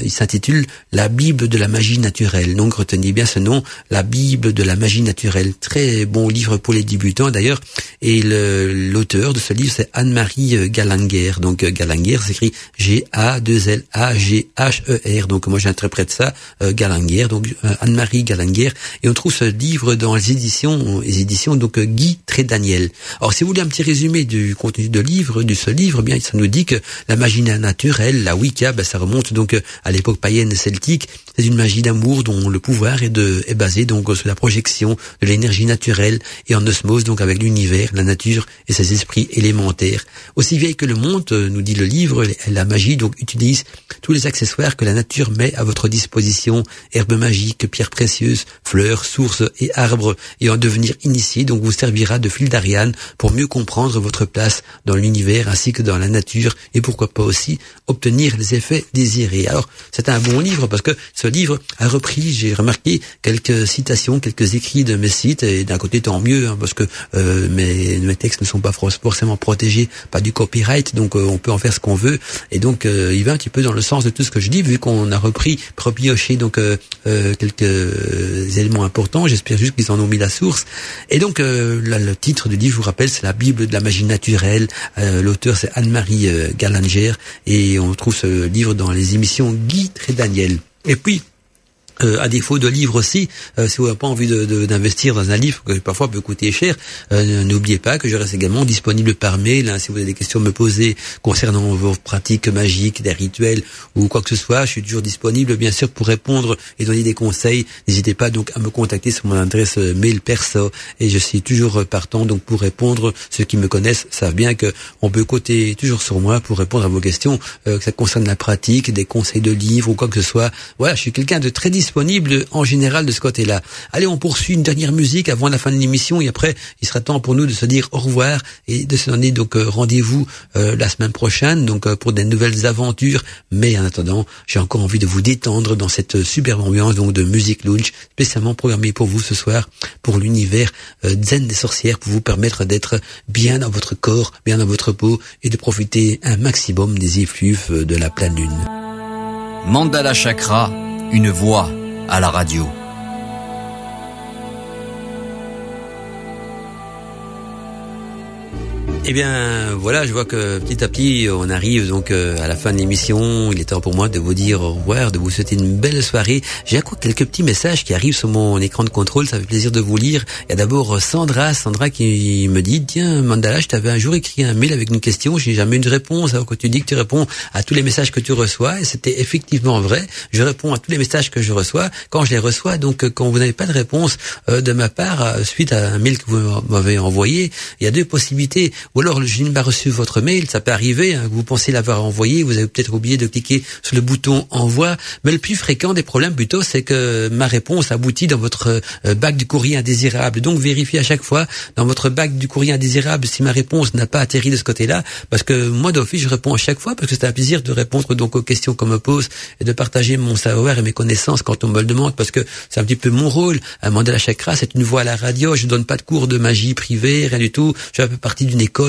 il s'intitule La Bible de la magie naturelle. Donc retenez bien ce nom, La Bible de la magie naturelle. Très bon livre pour les débutants d'ailleurs. Et l'auteur de ce livre c'est Anne-Marie Gallagher. Donc Gallagher s'écrit G-A-2-L-A-G-H-E-R. Donc moi j'interprète ça Gallagher. Donc Anne-Marie Gallagher. Et on trouve ce livre dans les éditions donc Guy Trédaniel. Alors si vous voulez un petit résumé du contenu de ce livre, bien ça nous dit que la magie naturelle, la Wicca, ça remonte donc à l'époque païenne celtique. C'est une magie d'amour dont le pouvoir est basé donc sur la projection de l'énergie naturelle et en osmose donc avec l'univers, la nature et ses esprits élémentaires. Aussi vieille que le monde, nous dit le livre, la magie donc utilise tous les accessoires que la nature met à votre disposition, herbes magiques, pierres précieuses, fleurs, sources et arbres, et en devenir initié donc vous servira de fil d'Ariane pour mieux comprendre votre place dans l'univers ainsi que dans la nature et pourquoi pas aussi obtenir les effets désirés. Alors c'est un bon livre parce que ce livre a repris, j'ai remarqué, quelques citations, quelques écrits de mes sites, et d'un côté tant mieux parce que mes textes ne sont pas forcément protégés par du copyright, donc on peut en faire ce qu'on veut, et donc il va un petit peu dans le sens de tout ce que je dis, vu qu'on a repioché donc quelques éléments importants. J'espère juste qu'ils en ont mis la source. Et donc le titre du livre, je vous rappelle, c'est la Bible de la magie naturelle. L'auteur c'est Anne-Marie Garlanger, et on trouve ce livre dans les émissions Guy Trédaniel. Et puis à défaut de livres aussi, si vous n'avez pas envie d'investir dans un livre que parfois peut coûter cher, n'oubliez pas que je reste également disponible par mail. Si vous avez des questions à me poser concernant vos pratiques magiques, des rituels ou quoi que ce soit, je suis toujours disponible bien sûr pour répondre et donner des conseils. N'hésitez pas donc à me contacter sur mon adresse mail perso, et je suis toujours partant donc pour répondre. Ceux qui me connaissent savent bien que on peut compter toujours sur moi pour répondre à vos questions, que ça concerne la pratique, des conseils de livres ou quoi que ce soit. Voilà, je suis quelqu'un de très disponible en général de ce côté-là. Allez, on poursuit une dernière musique avant la fin de l'émission, et après il sera temps pour nous de se dire au revoir et de se donner donc rendez-vous la semaine prochaine donc pour des nouvelles aventures. Mais en attendant, j'ai encore envie de vous détendre dans cette superbe ambiance donc de Music Lounge spécialement programmée pour vous ce soir, pour l'univers zen des sorcières, pour vous permettre d'être bien dans votre corps, bien dans votre peau, et de profiter un maximum des effluves de la pleine lune.
Mandala Chakra, une voix à la radio.
Eh bien, voilà, je vois que petit à petit, on arrive donc à la fin de l'émission. Il est temps pour moi de vous dire au revoir, de vous souhaiter une belle soirée. J'ai encore quelques petits messages qui arrivent sur mon écran de contrôle. Ça fait plaisir de vous lire. Il y a d'abord Sandra qui me dit: tiens, Mandala, je t'avais un jour écrit un mail avec une question. J'ai jamais eu de réponse. Alors que tu dis que tu réponds à tous les messages que tu reçois, et c'était effectivement vrai. Je réponds à tous les messages que je reçois quand je les reçois. Donc, quand vous n'avez pas de réponse de ma part suite à un mail que vous m'avez envoyé, il y a deux possibilités. Ou alors je n'ai pas reçu votre mail, ça peut arriver, que vous pensez l'avoir envoyé, vous avez peut-être oublié de cliquer sur le bouton envoi, mais le plus fréquent des problèmes plutôt, c'est que ma réponse aboutit dans votre bac du courrier indésirable. Donc vérifiez à chaque fois dans votre bac du courrier indésirable si ma réponse n'a pas atterri de ce côté-là, parce que moi d'office je réponds à chaque fois, parce que c'est un plaisir de répondre donc aux questions qu'on me pose et de partager mon savoir et mes connaissances quand on me le demande, parce que c'est un petit peu mon rôle. Mandala Chakra, c'est une voix à la radio, je donne pas de cours de magie privée, rien du tout, je fais un peu partie d'une école,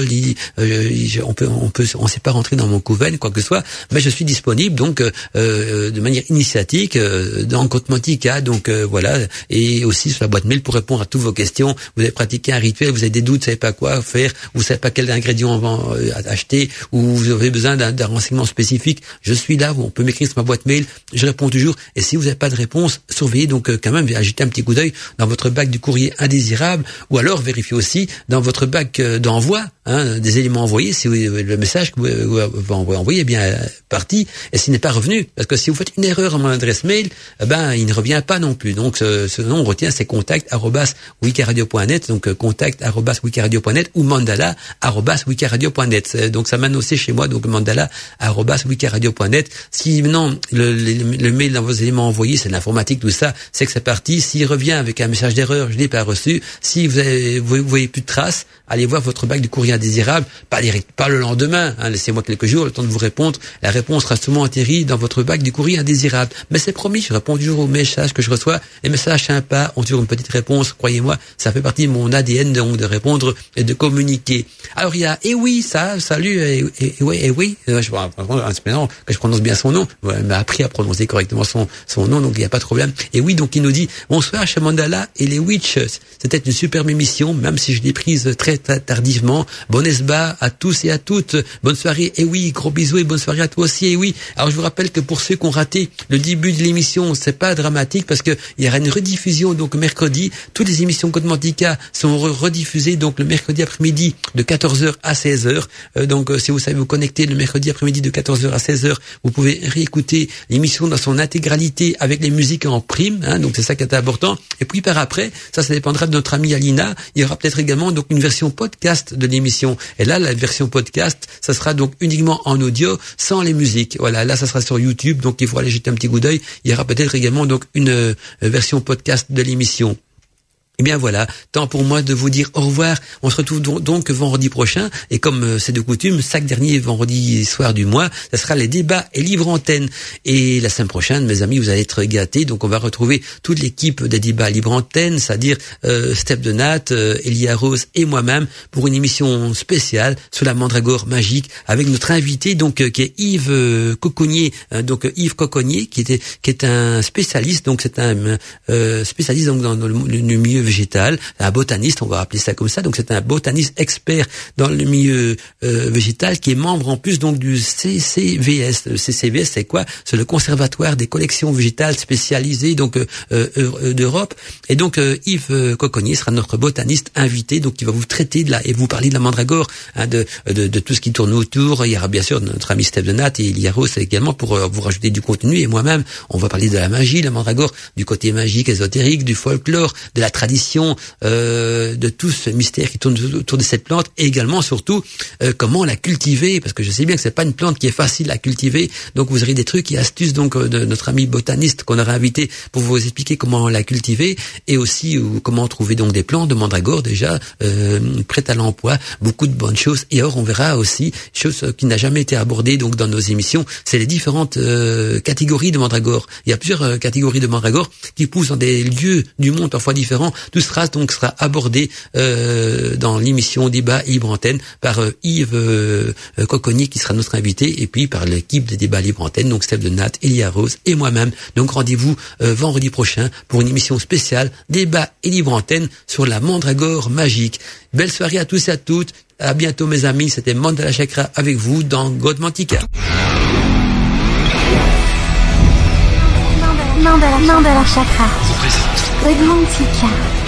on sait pas rentrer dans mon couven, quoi que ce soit, mais je suis disponible donc de manière initiatique dans Compte Mantica, donc voilà, et aussi sur la boîte mail pour répondre à toutes vos questions. Vous avez pratiqué un rituel, vous avez des doutes, vous savez pas quoi faire, vous savez pas quel ingrédient acheter, ou vous avez besoin d'un renseignement spécifique, je suis là, on peut m'écrire sur ma boîte mail, je réponds toujours. Et si vous n'avez pas de réponse, surveillez donc quand même, jeter un petit coup d'œil dans votre bac du courrier indésirable, ou alors vérifiez aussi dans votre bac d'envoi des éléments envoyés, si le message que vous envoyez est bien parti, et s'il n'est pas revenu, parce que si vous faites une erreur à mon adresse mail, il ne revient pas non plus. Donc ce nom on retient, c'est contact@wicaradio.net, donc contact@wicaradio.net ou mandala@wicaradio.net. Donc ça mène aussi chez moi, donc mandala@wicaradio.net. Si maintenant le mail dans vos éléments envoyés, c'est de l'informatique, tout ça, c'est que c'est parti. S'il revient avec un message d'erreur, je l'ai pas reçu. Si vous voyez plus de traces, allez voir votre bac du courrier indésirable, pas le lendemain, laissez-moi quelques jours, le temps de vous répondre. La réponse sera souvent atterrie dans votre bac du courrier indésirable. Mais c'est promis, je réponds toujours aux messages que je reçois. Les messages sympas ont toujours une petite réponse, croyez-moi, ça fait partie de mon ADN donc de répondre et de communiquer. Alors il y a salut, j'espère que je prononce bien son nom. Elle m'a appris à prononcer correctement son nom, donc il n'y a pas de problème. Et oui, donc il nous dit: bonsoir chez Mandala et les Witches. C'était une superbe émission, même si je l'ai prise très, très tardivement. Bon esba à tous et à toutes. Bonne soirée. Et oui, gros bisous et bonne soirée à toi aussi. Et oui. Alors je vous rappelle que pour ceux qui ont raté le début de l'émission, c'est pas dramatique parce que il y aura une rediffusion donc mercredi. Toutes les émissions Godmantica sont rediffusées donc le mercredi après-midi de 14h à 16h. Donc si vous savez vous connecter le mercredi après-midi de 14h à 16h, vous pouvez réécouter l'émission dans son intégralité avec les musiques en prime, hein, donc c'est ça qui est important. Et puis par après, ça dépendra de notre amie Alina, il y aura peut-être également donc une version podcast de l'émission. Et là, la version podcast, ça sera donc uniquement en audio, sans les musiques. Voilà, là ça sera sur YouTube, donc il faudra aller jeter un petit coup d'œil. Il y aura peut-être également donc une version podcast de l'émission. Eh bien voilà, temps pour moi de vous dire au revoir. On se retrouve donc vendredi prochain et comme c'est de coutume, chaque dernier vendredi soir du mois, ça sera les débats et libre antenne. Et la semaine prochaine, mes amis, vous allez être gâtés. Donc on va retrouver toute l'équipe des débats libre antenne, c'est-à-dire Steph de Nat, Elia Rose et moi-même pour une émission spéciale sur la mandragore magique avec notre invité donc qui est Yves Coconnier, donc Yves Coconnier qui est un spécialiste. Donc c'est un spécialiste donc dans le milieu végétal, un botaniste, on va appeler ça comme ça. Donc c'est un botaniste expert dans le milieu végétal qui est membre en plus donc du CCVS. Le CCVS, c'est quoi? C'est le Conservatoire des collections végétales spécialisées donc d'Europe. Et donc Yves Coconnier sera notre botaniste invité, donc qui va vous traiter et vous parler de la mandragore, hein, de tout ce qui tourne autour. Il y aura bien sûr notre ami Steph de Nat et Elia Rose également pour vous rajouter du contenu. Et moi-même, on va parler de la magie, la mandragore, du côté magique, ésotérique, du folklore, de la tradition, de tout ce mystère qui tourne autour de cette plante et également surtout comment la cultiver, parce que je sais bien que c'est pas une plante qui est facile à cultiver. Donc vous aurez des trucs et astuces donc de notre ami botaniste qu'on aura invité pour vous expliquer comment la cultiver et aussi comment trouver donc des plantes de mandragore déjà prêtes à l'emploi, beaucoup de bonnes choses. Et alors on verra aussi chose qui n'a jamais été abordée donc dans nos émissions, c'est les différentes catégories de mandragore. Il y a plusieurs catégories de mandragore qui poussent dans des lieux du monde parfois différents. Tout sera abordé dans l'émission Débat Libre Antenne par Yves Coconnier qui sera notre invité et puis par l'équipe de Débat Libre Antenne, donc Steph de Nat, Elia Rose et moi-même. Donc rendez-vous vendredi prochain pour une émission spéciale Débat et Libre Antenne sur la mandragore magique. Belle soirée à tous et à toutes. À bientôt mes amis. C'était Mandala Chakra avec vous dans Godmantica.
Mandala Chakra. Godmantica.